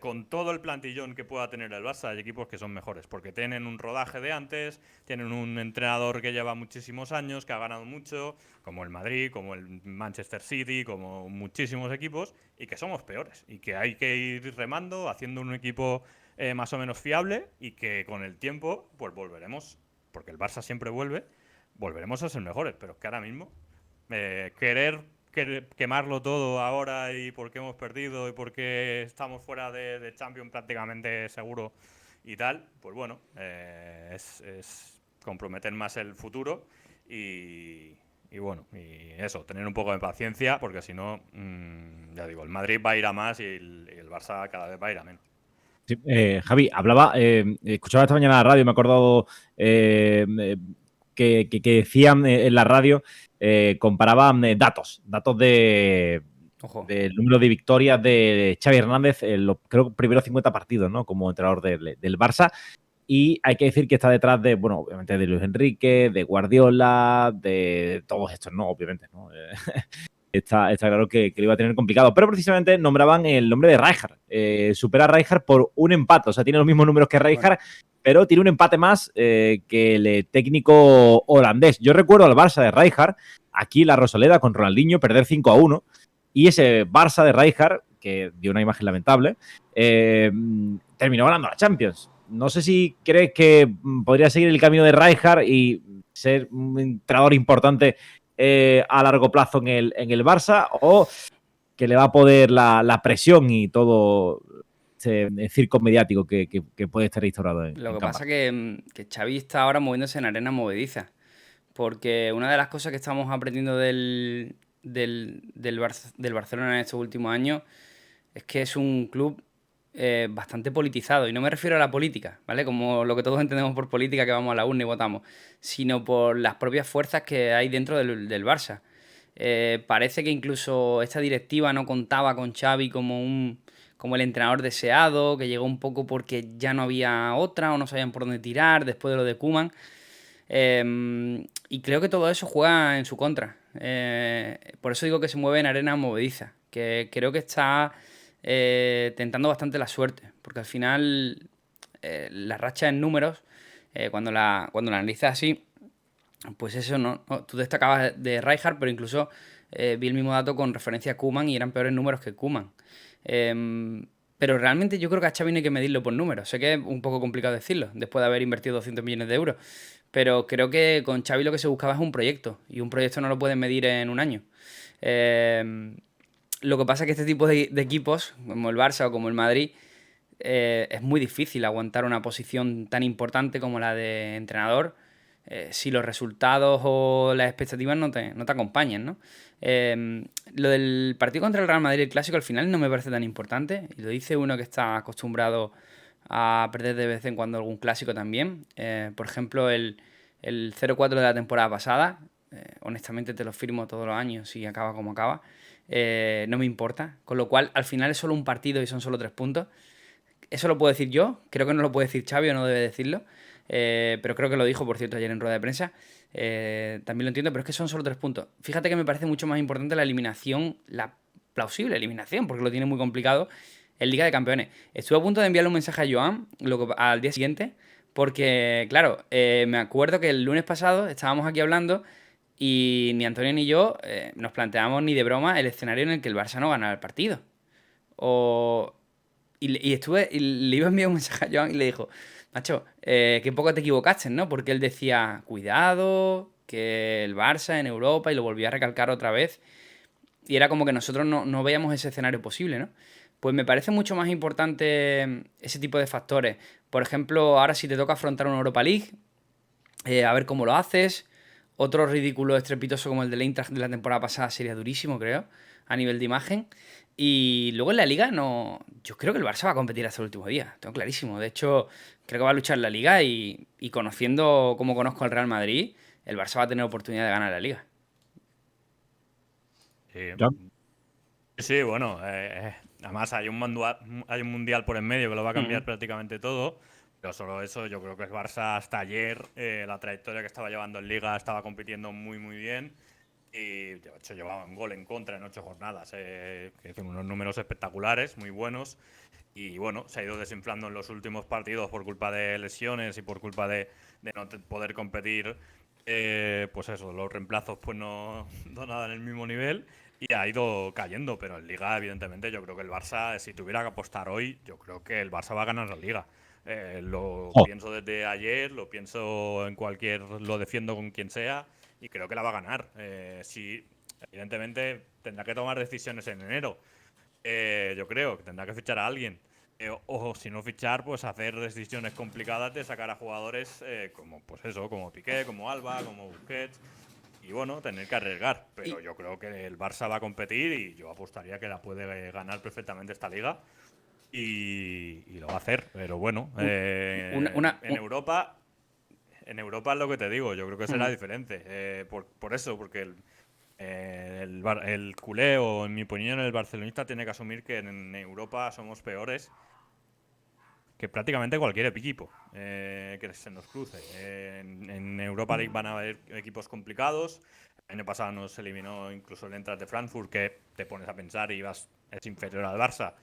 Con todo el plantillón que pueda tener el Barça, hay equipos que son mejores, porque tienen un rodaje de antes, tienen un entrenador que lleva muchísimos años, que ha ganado mucho, como el Madrid, como el Manchester City, como muchísimos equipos, y que somos peores. Y que hay que ir remando, haciendo un equipo más o menos fiable y que con el tiempo pues volveremos, porque el Barça siempre vuelve, volveremos a ser mejores, pero es que ahora mismo querer quemarlo todo ahora y porque hemos perdido y porque estamos fuera de Champions prácticamente seguro y tal, pues bueno, es comprometer más el futuro y bueno, y eso, tener un poco de paciencia, porque si no, ya digo, el Madrid va a ir a más y el Barça cada vez va a ir a menos. Sí, Javi, hablaba, escuchaba esta mañana la radio, me he acordado que decían en la radio, comparaban datos Ojo. del número de victorias de Xavi Hernández en los, creo, primeros 50 partidos, ¿no? Como entrenador del Barça. Y hay que decir que está detrás de, bueno, obviamente de Luis Enrique, de Guardiola, de todos estos, ¿no? Obviamente, ¿no? Está claro que lo iba a tener complicado. Pero precisamente nombraban el nombre de Rijkaard. Supera a Rijkaard por un empate. O sea, tiene los mismos números que Rijkaard, bueno, pero tiene un empate más que el técnico holandés. Yo recuerdo al Barça de Rijkaard, aquí la Rosaleda con Ronaldinho, perder 5-1. Y ese Barça de Rijkaard, que dio una imagen lamentable, terminó ganando la Champions. No sé si crees que podría seguir el camino de Rijkaard y ser un entrenador importante a largo plazo en el Barça, o que le va a poder la presión y todo ese circo mediático que puede estar instaurado en Lo que Can pasa Barça. que Xavi está ahora moviéndose en arena movediza, porque una de las cosas que estamos aprendiendo del Barcelona en estos últimos años es que es un club bastante politizado, y no me refiero a la política, ¿vale? Como lo que todos entendemos por política, que vamos a la urna y votamos, sino por las propias fuerzas que hay dentro del Barça. Parece que incluso esta directiva no contaba con Xavi como el entrenador deseado, que llegó un poco porque ya no había otra o no sabían por dónde tirar después de lo de Koeman. Y creo que todo eso juega en su contra. Por eso digo que se mueve en arena movediza, que creo que está tentando bastante la suerte, porque al final la racha en números, cuando la analizas así, pues eso no. Tú destacabas de Rijkaard, pero incluso vi el mismo dato con referencia a Koeman y eran peores números que Koeman. Pero realmente yo creo que a Xavi no hay que medirlo por números. Sé que es un poco complicado decirlo, después de haber invertido 200 millones de euros. Pero creo que con Xavi lo que se buscaba es un proyecto, y un proyecto no lo puedes medir en un año. lo que pasa es que este tipo de equipos, como el Barça o como el Madrid, es muy difícil aguantar una posición tan importante como la de entrenador si los resultados o las expectativas no te acompañan, ¿no? Lo del partido contra el Real Madrid, el clásico, al final no me parece tan importante. Y lo dice uno que está acostumbrado a perder de vez en cuando algún clásico también. Por ejemplo, el 0-4 de la temporada pasada, honestamente te lo firmo todos los años y acaba como acaba. No me importa. Con lo cual, al final es solo un partido y son solo 3 puntos. Eso lo puedo decir yo. Creo que no lo puede decir Xavi o no debe decirlo. Pero creo que lo dijo, por cierto, ayer en rueda de prensa. También lo entiendo, pero es que son solo 3 puntos. Fíjate que me parece mucho más importante la eliminación, la plausible eliminación, porque lo tiene muy complicado en Liga de Campeones. Estuve a punto de enviarle un mensaje a Joan al día siguiente, porque, claro, me acuerdo que el lunes pasado estábamos aquí hablando y ni Antonio ni yo nos planteamos ni de broma el escenario en el que el Barça no ganara el partido. Y le iba a enviar un mensaje a Joan y le dijo, macho, qué poco te equivocaste, ¿no? Porque él decía, cuidado, que el Barça en Europa, y lo volvía a recalcar otra vez. Y era como que nosotros no veíamos ese escenario posible, ¿no? Pues me parece mucho más importante ese tipo de factores. Por ejemplo, ahora si te toca afrontar una Europa League, a ver cómo lo haces. Otro ridículo estrepitoso como el del Eintracht de la temporada pasada sería durísimo, creo, a nivel de imagen. Y luego en la Liga yo creo que el Barça va a competir hasta el último día, tengo clarísimo. De hecho, creo que va a luchar la Liga y conociendo como conozco al Real Madrid, el Barça va a tener oportunidad de ganar la Liga. Sí, sí, bueno, además hay un mundial por en medio que lo va a cambiar prácticamente todo. Pero solo eso, yo creo que el Barça hasta ayer, la trayectoria que estaba llevando en Liga, estaba compitiendo muy, muy bien. Y de hecho llevaba un gol en contra en 8 jornadas, que hicieron unos números espectaculares, muy buenos. Y bueno, se ha ido desinflando en los últimos partidos por culpa de lesiones y por culpa de no poder competir. Pues eso, los reemplazos pues no nada en el mismo nivel. Y ha ido cayendo, pero en Liga, evidentemente, yo creo que el Barça, si tuviera que apostar hoy, yo creo que el Barça va a ganar la Liga. Pienso desde ayer, lo pienso lo defiendo con quien sea y creo que la va a ganar. Sí, evidentemente tendrá que tomar decisiones en enero. Yo creo que tendrá que fichar a alguien. O si no fichar, pues hacer decisiones complicadas de sacar a jugadores como Piqué, como Alba, como Busquets. Y bueno, tener que arriesgar. Pero yo creo que el Barça va a competir y yo apostaría que la puede ganar perfectamente esta liga. Y lo va a hacer. Pero bueno, en Europa es lo que te digo. Yo creo que será diferente. Por eso, porque el culé, o en mi opinión el barcelonista, tiene que asumir que en Europa somos peores que prácticamente cualquier equipo que se nos cruce. En Europa League van a haber equipos complicados. El año pasado nos eliminó incluso el Eintracht de Frankfurt, que te pones a pensar y es inferior al Barça.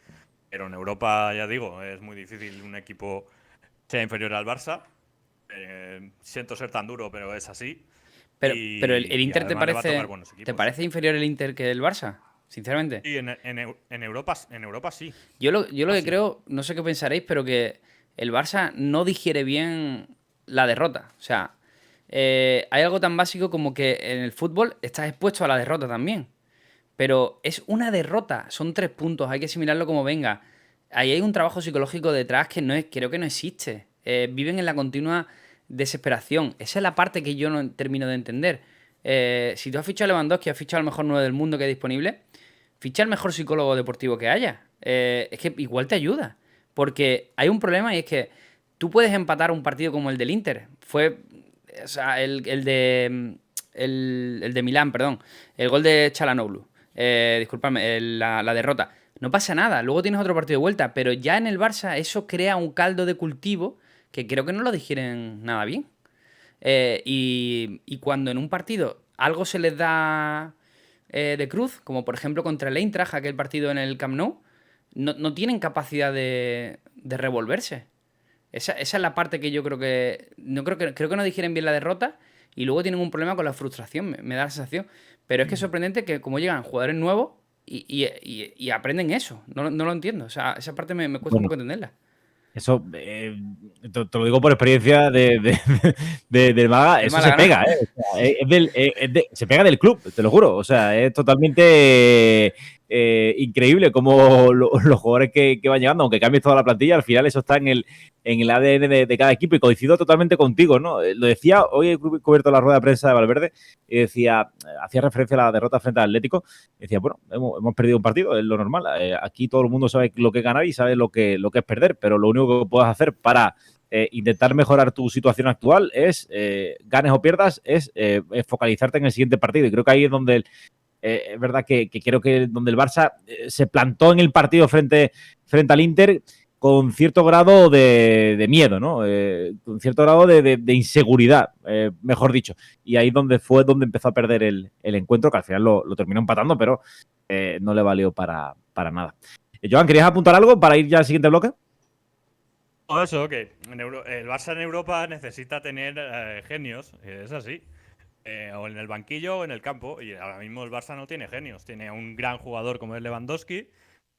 Pero en Europa, ya digo, es muy difícil un equipo sea inferior al Barça. Siento ser tan duro, pero es así. Pero el Inter te parece inferior el Inter que el Barça, sinceramente. Sí, en Europa sí. Yo lo que creo, no sé qué pensaréis, pero que el Barça no digiere bien la derrota. O sea, hay algo tan básico como que en el fútbol estás expuesto a la derrota también. Pero es una derrota, son 3 puntos, hay que asimilarlo como venga. Ahí hay un trabajo psicológico detrás que creo que no existe. Viven en la continua desesperación. Esa es la parte que yo no termino de entender. Si tú has fichado a Lewandowski, has fichado al mejor 9 del mundo que hay disponible, ficha al mejor psicólogo deportivo que haya. Es que igual te ayuda. Porque hay un problema y es que tú puedes empatar un partido como el del Inter. O sea, el de Milán, perdón. El gol de Çalhanoğlu. Disculpadme, la derrota. No pasa nada, luego tienes otro partido de vuelta, pero ya en el Barça eso crea un caldo de cultivo que creo que no lo digieren nada bien. Y cuando en un partido algo se les da de cruz, como por ejemplo contra el Eintracht, aquel partido en el Camp Nou, no tienen capacidad de revolverse. Esa es la parte que yo creo que no digieren bien la derrota y luego tienen un problema con la frustración, me da la sensación. Pero es que es sorprendente que como llegan jugadores nuevos y aprenden eso. No lo entiendo. O sea, esa parte me cuesta un poco entenderla. Eso, te lo digo por experiencia del Málaga, eso se pega, ¿eh? O sea, se pega del club, te lo juro. O sea, es totalmente increíble como los jugadores que van llegando, aunque cambies toda la plantilla, al final eso está en el ADN de cada equipo y coincido totalmente contigo, ¿no? Lo decía, hoy he cubierto la rueda de prensa de Valverde y decía, hacía referencia a la derrota frente al Atlético, y decía, bueno, hemos perdido un partido, es lo normal, aquí todo el mundo sabe lo que es ganar y sabe lo que es perder, pero lo único que puedes hacer para intentar mejorar tu situación actual es, ganes o pierdas, es focalizarte en el siguiente partido, y creo que ahí es donde es verdad que creo que donde el Barça se plantó en el partido frente al Inter con cierto grado de miedo, ¿no? Con cierto grado de inseguridad, mejor dicho. Y ahí fue donde empezó a perder el encuentro, que al final lo terminó empatando, pero no le valió para nada. Joan, ¿querías apuntar algo para ir ya al siguiente bloque? Eso, que el Barça en Europa necesita tener genios, es así. O en el banquillo o en el campo. Y ahora mismo el Barça no tiene genios. Tiene a un gran jugador como es Lewandowski,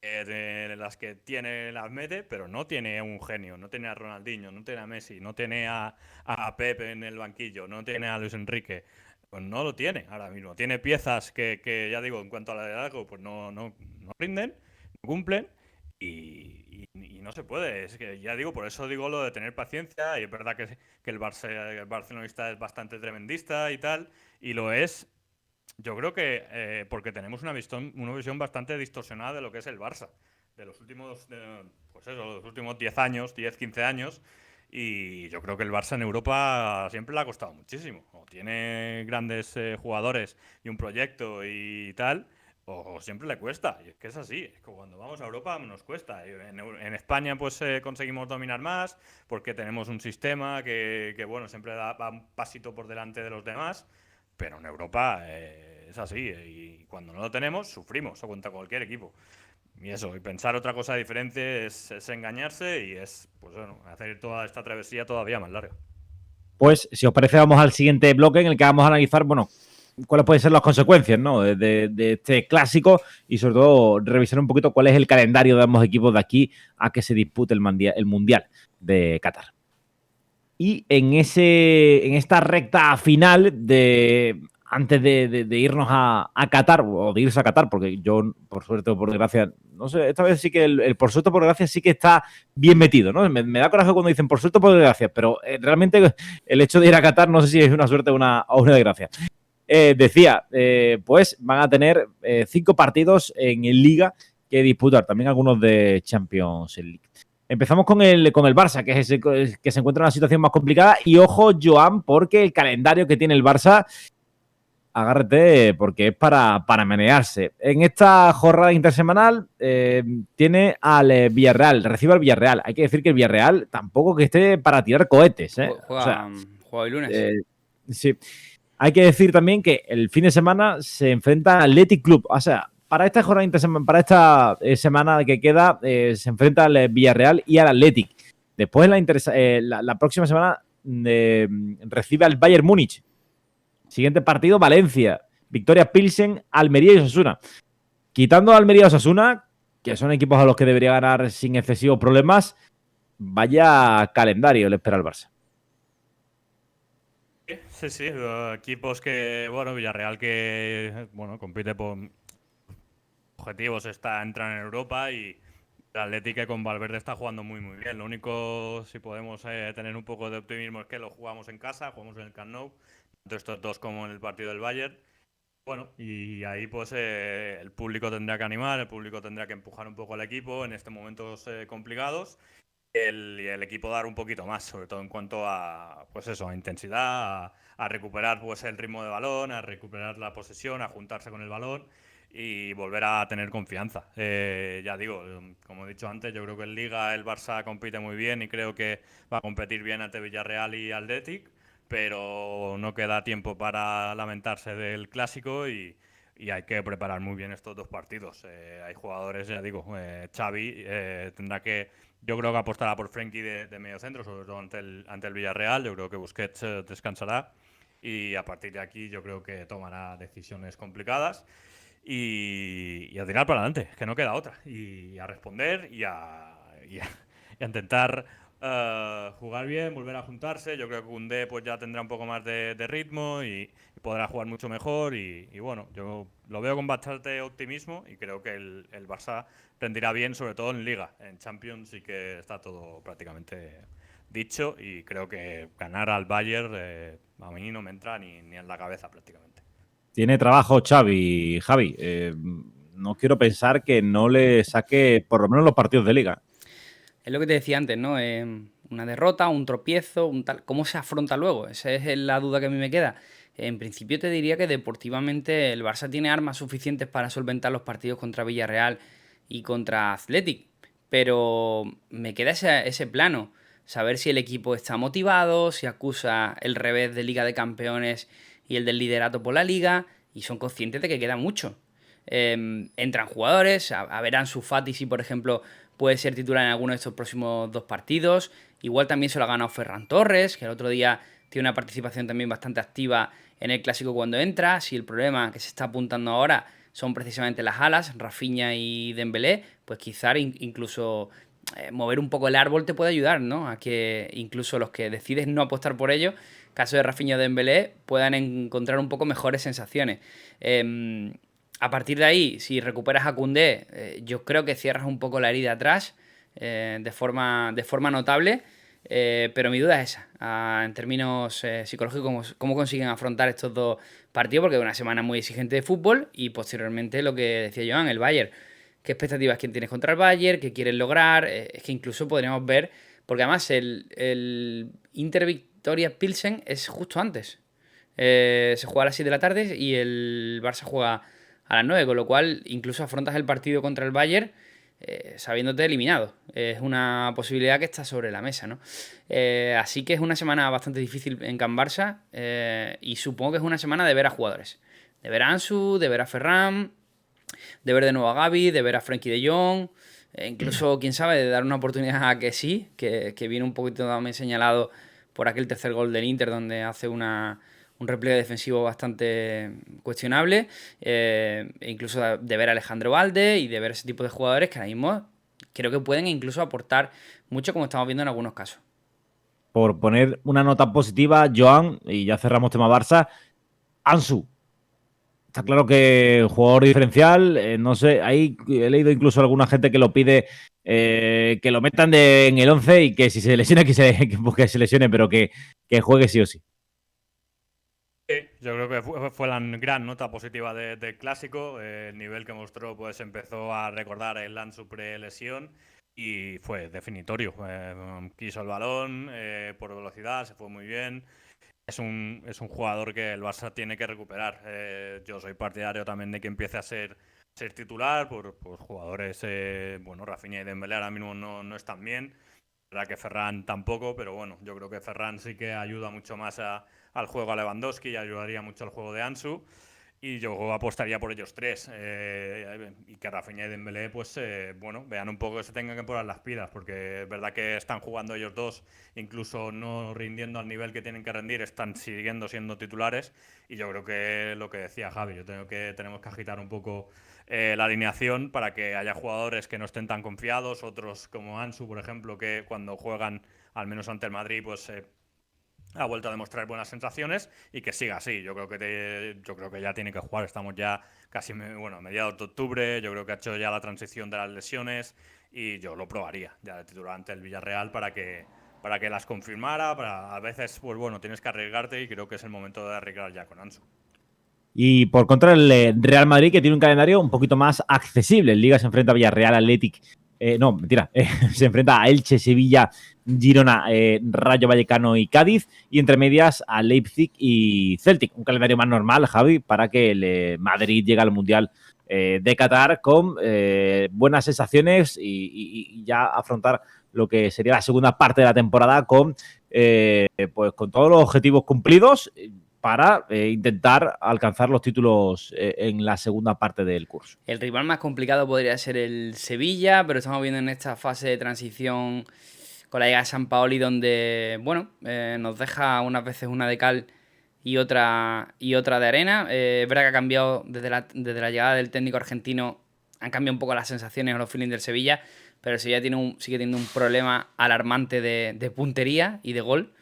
de las que tiene las mete, pero no tiene un genio. No tiene a Ronaldinho, no tiene a Messi, no tiene a Pep en el banquillo, no tiene a Luis Enrique. Pues no lo tiene ahora mismo. Tiene piezas que ya digo, en cuanto a la liderazgo, pues no rinden, no cumplen. Y no se puede, es que ya digo, por eso digo lo de tener paciencia, y es verdad que el barcelonista es bastante tremendista y tal, y lo es, yo creo que porque tenemos una visión bastante distorsionada de lo que es el Barça, de los últimos, pues eso, los últimos 10 años, 10, 15 años, y yo creo que el Barça en Europa siempre le ha costado muchísimo, o tiene grandes jugadores y un proyecto y tal, o siempre le cuesta, y es que es así, es que cuando vamos a Europa nos cuesta. En España pues conseguimos dominar más porque tenemos un sistema que bueno, siempre va un pasito por delante de los demás, pero en Europa es así, y cuando no lo tenemos sufrimos, o contra cualquier equipo. Y eso, y pensar otra cosa diferente es engañarse y es, pues bueno, hacer toda esta travesía todavía más larga. Pues, si os parece, vamos al siguiente bloque en el que vamos a analizar, bueno, cuáles pueden ser las consecuencias, ¿no? de este clásico y sobre todo revisar un poquito cuál es el calendario de ambos equipos de aquí a que se dispute el Mundial de Qatar. Y en esta recta final antes de irnos a Qatar, o de irse a Qatar, porque yo, por suerte o por desgracia, no sé, esta vez sí que el por suerte o por desgracia sí que está bien metido, ¿no? Me da coraje cuando dicen por suerte o por desgracia, pero realmente el hecho de ir a Qatar no sé si es una suerte o una desgracia. Decía, pues van a tener 5 partidos en Liga que disputar, también algunos de Champions League. Empezamos con el Barça, que es que se encuentra en una situación más complicada. Y ojo, Joan, porque el calendario que tiene el Barça, agárrate, porque es para menearse. En esta jornada intersemanal tiene al Villarreal, recibe al Villarreal. Hay que decir que el Villarreal tampoco que esté para tirar cohetes. Juega el lunes. Sí. Hay que decir también que el fin de semana se enfrenta al Athletic Club. O sea, para esta jornada para esta semana que queda, se enfrenta al Villarreal y al Athletic. Después, la próxima semana, recibe al Bayern Múnich. Siguiente partido, Valencia. Victoria Pilsen, Almería y Osasuna. Quitando a Almería y Osasuna, que son equipos a los que debería ganar sin excesivos problemas, vaya calendario le espera al Barça. Sí, equipos que, bueno, Villarreal que, bueno, compite por objetivos, entrar en Europa, y el Atlético que con Valverde está jugando muy muy bien. Lo único, si podemos tener un poco de optimismo, es que lo jugamos en casa, jugamos en el Camp Nou, tanto estos dos como en el partido del Bayern. Bueno, y ahí pues el público tendrá que animar, el público tendrá que empujar un poco al equipo en estos momentos complicados. El equipo dar un poquito más, sobre todo en cuanto a, pues eso, a intensidad, a recuperar pues el ritmo de balón, a recuperar la posesión, a juntarse con el balón y volver a tener confianza. Ya digo, como he dicho antes, yo creo que en Liga el Barça compite muy bien y creo que va a competir bien ante Villarreal y Athletic, pero no queda tiempo para lamentarse del clásico y hay que preparar muy bien estos dos partidos. Hay jugadores, ya digo, Xavi tendrá que, yo creo que apostará por Frenkie de medio centro, sobre todo ante el Villarreal. Yo creo que Busquets descansará y a partir de aquí yo creo que tomará decisiones complicadas y a tirar para adelante, que no queda otra. Y a responder y a intentar jugar bien, volver a juntarse. Yo creo que Koundé pues ya tendrá un poco más de ritmo y podrá jugar mucho mejor y bueno, yo lo veo con bastante optimismo y creo que el Barça rendirá bien, sobre todo en Liga. En Champions sí que está todo prácticamente dicho y creo que ganar al Bayern a mí no me entra ni en la cabeza prácticamente. Tiene trabajo Xavi, Javi. No quiero pensar que no le saque por lo menos los partidos de liga. Es lo que te decía antes, ¿no? Una derrota, un tropiezo, un tal. ¿Cómo se afronta luego? Esa es la duda que a mí me queda. En principio te diría que deportivamente el Barça tiene armas suficientes para solventar los partidos contra Villarreal y contra Athletic. Pero me queda ese plano. Saber si el equipo está motivado, si acusa el revés de Liga de Campeones y el del liderato por la Liga. Y son conscientes de que queda mucho. Entran jugadores, a ver Ansu Fati si por ejemplo puede ser titular en alguno de estos próximos 2 partidos. Igual también se lo ha ganado Ferran Torres, que el otro día tiene una participación también bastante activa en el Clásico cuando entra. Si el problema que se está apuntando ahora son precisamente las alas, Rafinha y Dembélé, pues quizá incluso mover un poco el árbol te puede ayudar, ¿no? A que incluso los que decides no apostar por ello, caso de Rafinha o Dembélé, puedan encontrar un poco mejores sensaciones. A partir de ahí, si recuperas a Koundé, yo creo que cierras un poco la herida atrás de forma notable, pero mi duda es esa, en términos psicológicos, cómo consiguen afrontar estos 2 partidos, porque es una semana muy exigente de fútbol y posteriormente lo que decía Joan, el Bayern. ¿Qué expectativas tienes contra el Bayern? ¿Qué quieres lograr? Es que incluso podríamos ver, porque además el Inter Victoria Pilsen es justo antes. Se juega a las 7 de la tarde y el Barça juega a las 9, con lo cual incluso afrontas el partido contra el Bayern sabiéndote eliminado. Es una posibilidad que está sobre la mesa, ¿no? Así que es una semana bastante difícil en Can Barça y supongo que es una semana de ver a jugadores. De ver a Ansu, de ver a Ferran, de ver de nuevo a Gavi, de ver a Frenkie de Jong, incluso, quién sabe, de dar una oportunidad a que sí, que viene un poquito también señalado por aquel tercer gol del Inter donde hace un repliegue defensivo bastante cuestionable, e incluso de ver a Alejandro Valde y de ver ese tipo de jugadores que ahora mismo creo que pueden incluso aportar mucho, como estamos viendo en algunos casos. Por poner una nota positiva, Joan, y ya cerramos tema Barça, Ansu. Está claro que jugador diferencial, no sé, ahí he leído incluso a alguna gente que lo pide que lo metan en el 11 y que si se lesiona que se lesione, pero que juegue sí o sí. Sí, yo creo que fue la gran nota positiva del Clásico. El nivel que mostró pues empezó a recordar el Ansu pre-lesión y fue definitorio. Quiso el balón por velocidad, se fue muy bien. Es un jugador que el Barça tiene que recuperar. Yo soy partidario también de que empiece a ser titular por jugadores, bueno, Rafinha y Dembélé ahora mismo no están bien. La verdad que Ferran tampoco, pero bueno, yo creo que Ferran sí que ayuda mucho más al juego a Lewandowski y ayudaría mucho al juego de Ansu. Y yo apostaría por ellos 3. Y que Rafinha y Dembélé, pues, bueno, vean un poco que se tengan que poner las pilas, porque es verdad que están jugando ellos dos, incluso no rindiendo al nivel que tienen que rendir, están siguiendo siendo titulares. Y yo creo que lo que decía Javi, tenemos que agitar un poco la alineación para que haya jugadores que no estén tan confiados, otros como Ansu, por ejemplo, que cuando juegan, al menos ante el Madrid, pues ha vuelto a demostrar buenas sensaciones y que siga así. Yo creo que ya tiene que jugar. Estamos ya casi a mediados de octubre. Yo creo que ha hecho ya la transición de las lesiones y yo lo probaría ya de titular ante el Villarreal para que las confirmara. A veces, pues bueno, tienes que arriesgarte y creo que es el momento de arriesgar ya con Ansu. Y por contra, el Real Madrid, que tiene un calendario un poquito más accesible. En Liga se enfrenta a Villarreal, Athletic. No, mentira. Se enfrenta a Elche, Sevilla, Girona, Rayo Vallecano y Cádiz. Y entre medias a Leipzig y Celtic. Un calendario más normal, Javi, para que el Madrid llegue al Mundial de Qatar con buenas sensaciones y ya afrontar lo que sería la segunda parte de la temporada con todos los objetivos cumplidos para intentar alcanzar los títulos en la segunda parte del curso. El rival más complicado podría ser el Sevilla, pero estamos viendo en esta fase de transición con la llegada de Sampaoli donde, bueno, nos deja unas veces una de cal y otra de arena. Es verdad que ha cambiado desde la llegada del técnico argentino, han cambiado un poco las sensaciones o los feelings del Sevilla, pero el Sevilla sigue teniendo un problema alarmante de puntería y de gol.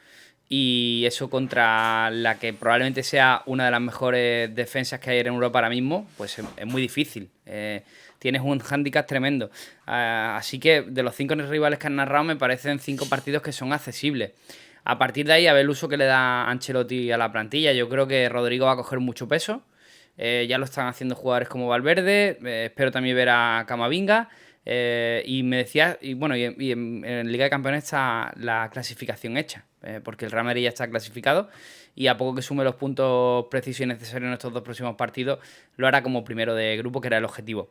y eso contra la que probablemente sea una de las mejores defensas que hay en Europa ahora mismo, pues es muy difícil. Tienes un hándicap tremendo. Así que de los 5 rivales que han narrado me parecen 5 partidos que son accesibles. A partir de ahí, a ver el uso que le da Ancelotti a la plantilla. Yo creo que Rodrigo va a coger mucho peso. Ya lo están haciendo jugadores como Valverde. Espero también ver a Camavinga. Y me decía, y bueno, y en Liga de Campeones está la clasificación hecha, porque el Real Madrid ya está clasificado y a poco que sume los puntos precisos y necesarios en estos 2 próximos partidos, lo hará como primero de grupo, que era el objetivo.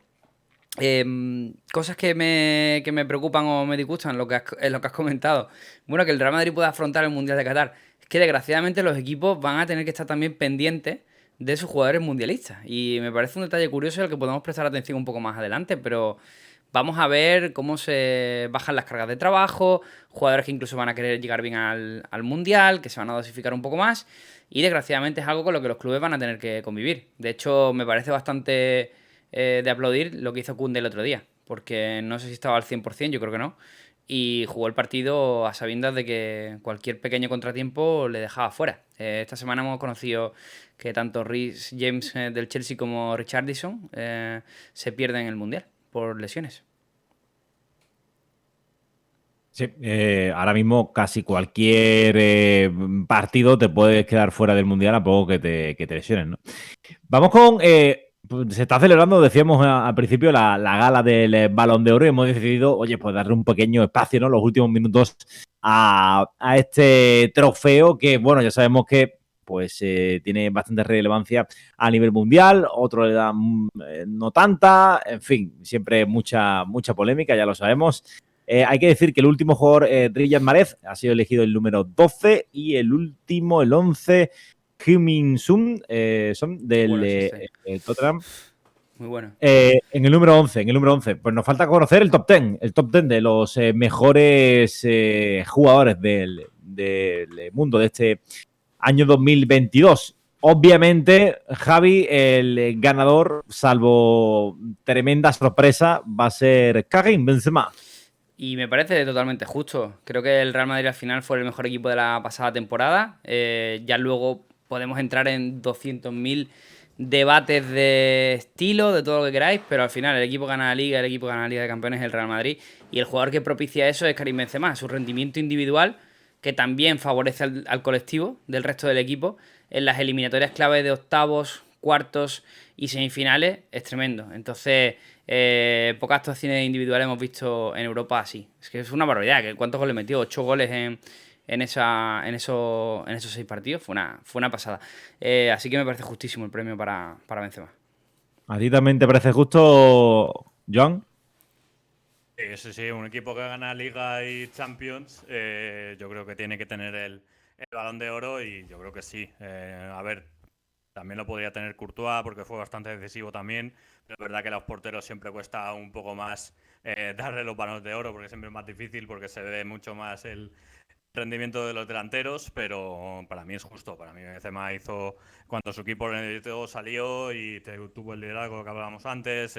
Cosas que me preocupan o me disgustan en lo que has comentado. Bueno, que el Real Madrid pueda afrontar el Mundial de Qatar. Es que desgraciadamente los equipos van a tener que estar también pendientes de sus jugadores mundialistas. Y me parece un detalle curioso al que podemos prestar atención un poco más adelante, pero vamos a ver cómo se bajan las cargas de trabajo, jugadores que incluso van a querer llegar bien al Mundial, que se van a dosificar un poco más. Y desgraciadamente es algo con lo que los clubes van a tener que convivir. De hecho, me parece bastante de aplaudir lo que hizo Koundé el otro día, porque no sé si estaba al 100%, yo creo que no, y jugó el partido a sabiendas de que cualquier pequeño contratiempo le dejaba fuera. Esta semana hemos conocido que tanto Reece James del Chelsea como Richarlison se pierden el Mundial por lesiones. Sí, ahora mismo casi cualquier partido te puedes quedar fuera del Mundial a poco que te lesiones, ¿no? Vamos con... pues se está celebrando, decíamos al principio, la gala del Balón de Oro y hemos decidido, oye, pues darle un pequeño espacio, ¿no? Los últimos minutos a este trofeo que, bueno, ya sabemos que pues tiene bastante relevancia a nivel mundial, otro le da no tanta, en fin, siempre mucha polémica, ya lo sabemos. Hay que decir que el último jugador, Riyad Mahrez, ha sido elegido el número 12 y el último, el 11, Heung-min Son del Bueno, Tottenham. Muy bueno. En el número 11. Pues nos falta conocer el top 10 de los mejores jugadores del mundo de este año 2022. Obviamente, Javi, el ganador, salvo tremenda sorpresa, va a ser Karim Benzema. Y me parece totalmente justo. Creo que el Real Madrid al final fue el mejor equipo de la pasada temporada. Ya luego podemos entrar en 200.000 debates de estilo, de todo lo que queráis, pero al final el equipo gana la Liga, el equipo gana la Liga de Campeones es el Real Madrid. Y el jugador que propicia eso es Karim Benzema. Su rendimiento individual, que también favorece al colectivo del resto del equipo, en las eliminatorias clave de octavos, cuartos y semifinales, es tremendo. Entonces, pocas actuaciones individuales hemos visto en Europa así. Es que es una barbaridad. ¿Cuántos goles metió? 8 goles en esos 6 partidos. Fue una pasada. Así que me parece justísimo el premio para Benzema. ¿A ti también te parece justo, Joan? Sí, un equipo que gana Liga y Champions, yo creo que tiene que tener el Balón de Oro y yo creo que sí. A ver, también lo podría tener Courtois porque fue bastante decisivo también, pero es verdad que a los porteros siempre cuesta un poco más darle los balones de oro porque siempre es más difícil porque se ve mucho más el rendimiento de los delanteros, pero para mí es justo. Para mí Benzema hizo cuando su equipo necesitó, salió y tuvo el liderazgo que hablábamos antes,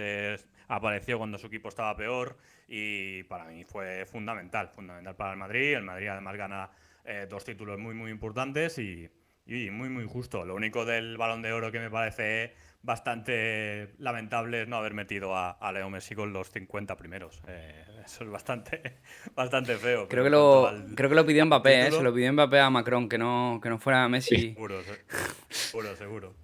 apareció cuando su equipo estaba peor y para mí fue fundamental para el Madrid. El Madrid además gana 2 títulos muy importantes y muy justo. Lo único del Balón de Oro que me parece bastante lamentable es no haber metido a Leo Messi con los 50 primeros. Eso es bastante feo. Creo que lo pidió Mbappé, se lo pidió Mbappé a Macron, que no fuera Messi. Seguro.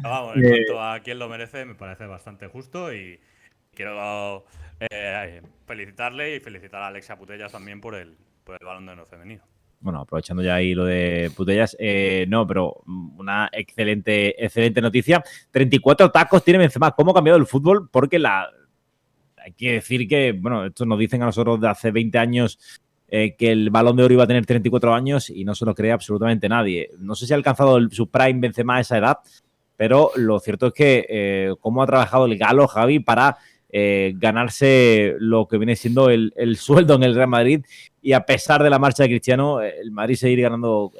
Vamos, en cuanto a quién lo merece, me parece bastante justo y quiero felicitarle y felicitar a Alexia Putellas también por el Balón de Oro femenino. Bueno, aprovechando ya ahí lo de Putellas, no, pero una excelente noticia. 34 tacos tiene Benzema. ¿Cómo ha cambiado el fútbol? Porque hay que decir que, bueno, esto nos dicen a nosotros de hace 20 años que el Balón de Oro iba a tener 34 años y no se lo cree absolutamente nadie. No sé si ha alcanzado su prime Benzema a esa edad, pero lo cierto es que cómo ha trabajado el galo Javi para ganarse lo que viene siendo el sueldo en el Real Madrid y a pesar de la marcha de Cristiano, el Madrid seguir ganando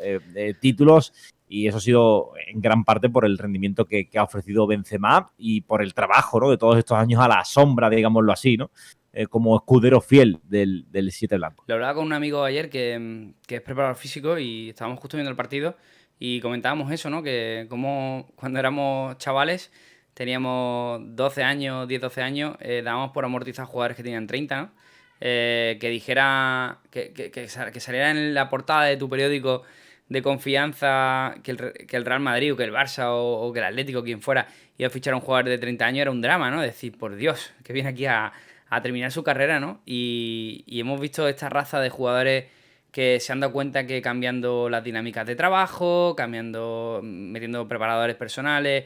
títulos y eso ha sido en gran parte por el rendimiento que ha ofrecido Benzema y por el trabajo, ¿no?, de todos estos años a la sombra, digámoslo así, ¿no? como escudero fiel del 7 blanco. Lo hablaba con un amigo ayer que es preparador físico y estábamos justo viendo el partido y comentábamos eso, ¿no? Que como cuando éramos chavales, teníamos 12 años, 10, 12 años, dábamos por amortizar jugadores que tenían 30, ¿no? Que dijera, que saliera en la portada de tu periódico de confianza que el Real Madrid o que el Barça o que el Atlético, quien fuera, iba a fichar a un jugador de 30 años, era un drama, ¿no? Decir, por Dios, que viene aquí a terminar su carrera, ¿no? Y hemos visto esta raza de jugadores que se han dado cuenta que cambiando las dinámicas de trabajo, metiendo preparadores personales,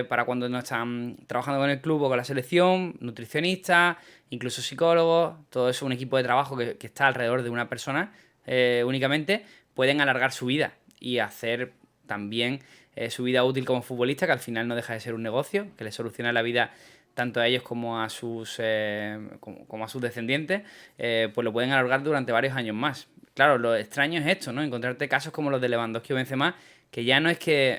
para cuando no están trabajando con el club o con la selección, nutricionistas, incluso psicólogos, todo eso, un equipo de trabajo que está alrededor de una persona únicamente, pueden alargar su vida y hacer también su vida útil como futbolista, que al final no deja de ser un negocio, que les soluciona la vida tanto a ellos como a sus como a sus descendientes, pues lo pueden alargar durante varios años más. Claro, lo extraño es esto, ¿no? Encontrarte casos como los de Lewandowski o Benzema, que ya no es que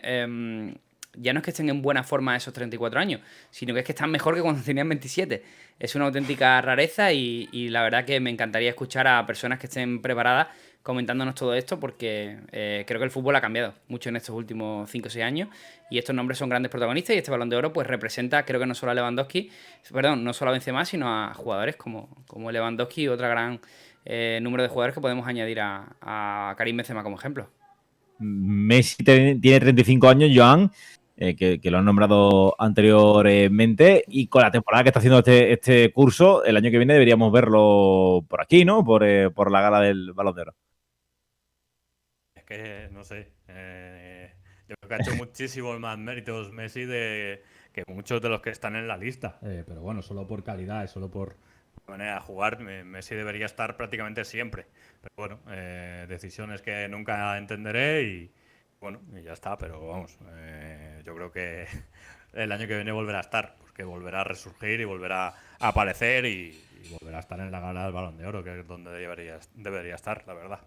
estén en buena forma a esos 34 años, sino que es que están mejor que cuando tenían 27. Es una auténtica rareza y la verdad que me encantaría escuchar a personas que estén preparadas comentándonos todo esto, porque creo que el fútbol ha cambiado mucho en estos últimos 5 o 6 años y estos nombres son grandes protagonistas y este Balón de Oro pues representa, creo que no solo a Lewandowski, no solo a Benzema, sino a jugadores como Lewandowski y otra gran número de jugadores que podemos añadir a Karim Benzema como ejemplo. Messi tiene 35 años, Joan, que lo han nombrado anteriormente, y con la temporada que está haciendo este curso, el año que viene deberíamos verlo por aquí, ¿no? Por la gala del Balón de Oro. Es que, no sé, yo creo que ha hecho muchísimos más méritos Messi que muchos de los que están en la lista. Pero bueno, solo por calidad y solo por manera de jugar, Messi debería estar prácticamente siempre. Pero bueno, decisiones que nunca entenderé y bueno, y ya está. Pero vamos, yo creo que el año que viene volverá a estar, porque volverá a resurgir y volverá a aparecer y volverá a estar en la gala del Balón de Oro, que es donde debería estar, la verdad.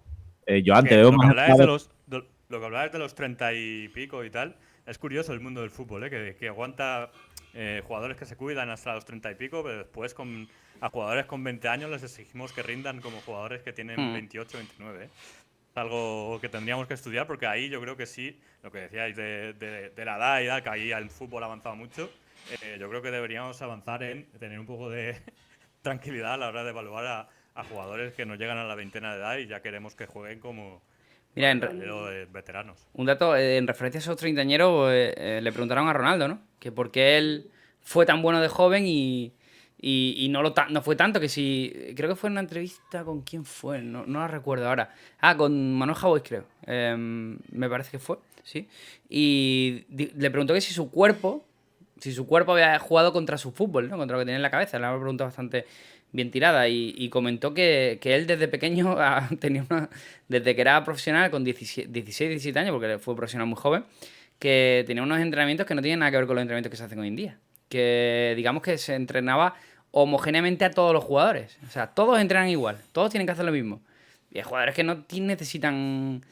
Joan, te veo más... Lo que hablabas de los 30 y pico y tal, es curioso el mundo del fútbol, que aguanta jugadores que se cuidan hasta los 30 y pico, pero después a jugadores con 20 años les exigimos que rindan como jugadores que tienen 28, 29. Es algo que tendríamos que estudiar, porque ahí yo creo que sí, lo que decíais de la edad y tal, que ahí el fútbol ha avanzado mucho, yo creo que deberíamos avanzar en tener un poco de tranquilidad a la hora de evaluar a jugadores que no llegan a la veintena de edad y ya queremos que jueguen como Mira, veteranos. Un dato, en referencia a esos treintañeros, le preguntaron a Ronaldo, ¿no? Que por qué él fue tan bueno de joven y no fue tanto, que si... Creo que fue en una entrevista con quién fue, no la recuerdo ahora. Con Manuel Javois, creo. Me parece que fue, sí. Y le preguntó que si su cuerpo había jugado contra su fútbol, ¿no? Contra lo que tenía en la cabeza. Era una pregunta bastante bien tirada y comentó que él desde pequeño desde que era profesional con 16, 17 años, porque fue profesional muy joven, que tenía unos entrenamientos que no tienen nada que ver con los entrenamientos que se hacen hoy en día. Que digamos que se entrenaba homogéneamente a todos los jugadores. O sea, todos entrenan igual, todos tienen que hacer lo mismo. Y hay jugadores que no necesitan...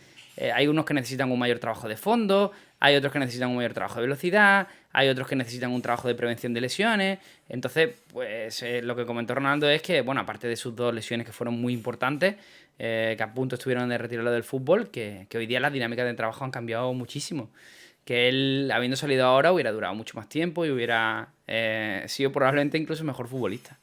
hay unos que necesitan un mayor trabajo de fondo, hay otros que necesitan un mayor trabajo de velocidad, hay otros que necesitan un trabajo de prevención de lesiones. Entonces, pues lo que comentó Ronaldo es que, bueno, aparte de sus 2 lesiones que fueron muy importantes, que a punto estuvieron de retirarlo del fútbol, que hoy día las dinámicas de trabajo han cambiado muchísimo. Que él, habiendo salido ahora, hubiera durado mucho más tiempo y hubiera sido probablemente incluso mejor futbolista.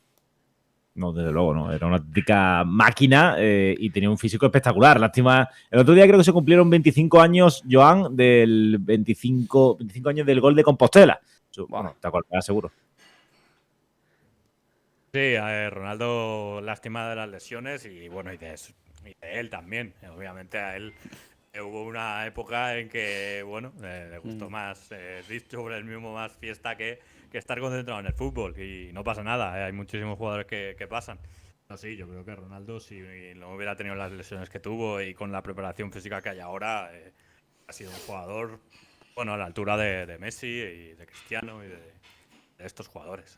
No, desde luego, no. Era una auténtica máquina y tenía un físico espectacular. Lástima. El otro día creo que se cumplieron 25 años, Joan, del 25 años del gol de Compostela. Bueno, te acordarás seguro. Sí, Ronaldo, lástima de las lesiones y bueno, y de él también. Obviamente a él hubo una época en que, bueno, le gustó más, dicho sobre el mismo, más fiesta que estar concentrado en el fútbol. Y no pasa nada, hay muchísimos jugadores que pasan. No, sí, yo creo que Ronaldo, si no hubiera tenido las lesiones que tuvo y con la preparación física que hay ahora, ha sido un jugador, bueno, a la altura de Messi y de Cristiano y de estos jugadores.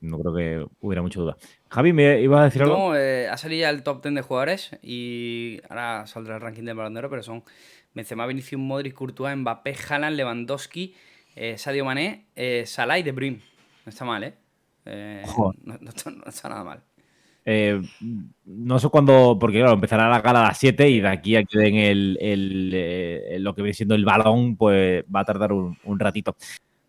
No creo que hubiera mucha duda. Javi, ¿me ibas a decir algo? No, ha salido ya el top 10 de jugadores y ahora saldrá el ranking del Balón de Oro, pero son Benzema, Vinicius, Modric, Courtois, Mbappé, Haaland, Lewandowski, Sadio Mané, Salah y De Bruyne. No está mal, ¿eh? Joder. No está nada mal. No sé cuándo, porque claro, empezará la gala a las 7 y de aquí a que den lo que viene siendo el balón, pues va a tardar un ratito.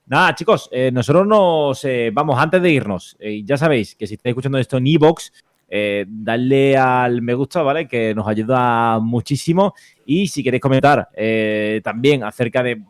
Nada, chicos, nosotros nos vamos antes de irnos. Ya sabéis que si estáis escuchando esto en iVoox, dadle al me gusta, ¿vale? Que nos ayuda muchísimo. Y si queréis comentar también acerca del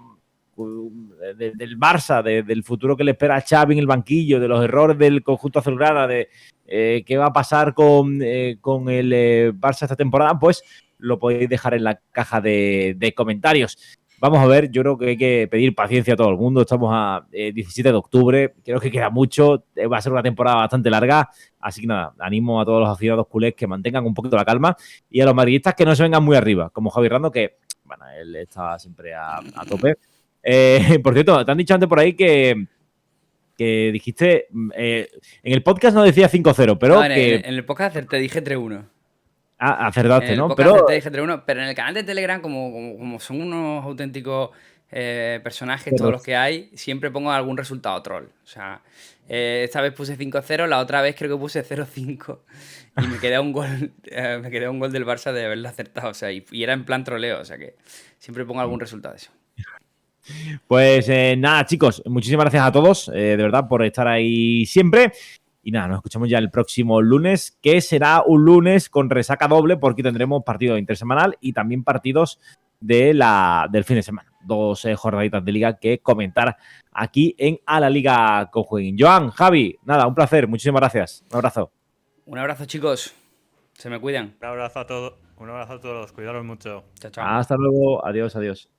Barça, del futuro que le espera a Xavi en el banquillo, de los errores del conjunto azulgrana, de qué va a pasar con el Barça esta temporada, pues lo podéis dejar en la caja de comentarios. Vamos a ver, yo creo que hay que pedir paciencia a todo el mundo. Estamos a 17 de octubre, creo que queda mucho, va a ser una temporada bastante larga, así que nada, animo a todos los aficionados culés que mantengan un poquito la calma y a los madridistas que no se vengan muy arriba, como Javi Rando, que bueno, él está siempre a tope. Por cierto, te han dicho antes por ahí que dijiste, en el podcast no decía 5-0, pero No, que... en el podcast te dije 3-1. Acertaste, En el ¿no? podcast Pero te dije 3-1, pero en el canal de Telegram, como son unos auténticos personajes todos los que hay, siempre pongo algún resultado troll. O sea, esta vez puse 5-0, la otra vez creo que puse 0-5 y me quedé a un gol, del Barça de haberlo acertado. O sea, y era en plan troleo, o sea que siempre pongo algún resultado de eso. Pues nada, chicos, muchísimas gracias a todos, de verdad, por estar ahí siempre. Y nada, nos escuchamos ya el próximo lunes, que será un lunes con resaca doble, porque tendremos partido intersemanal y también partidos del fin de semana. 2 jornaditas de liga que comentar aquí en A la Liga con Jueguín. Joan, Javi, nada, un placer, muchísimas gracias. Un abrazo. Un abrazo, chicos. Se me cuidan. Un abrazo a todos, cuidaros mucho. Chao, chao. Hasta luego, adiós, adiós.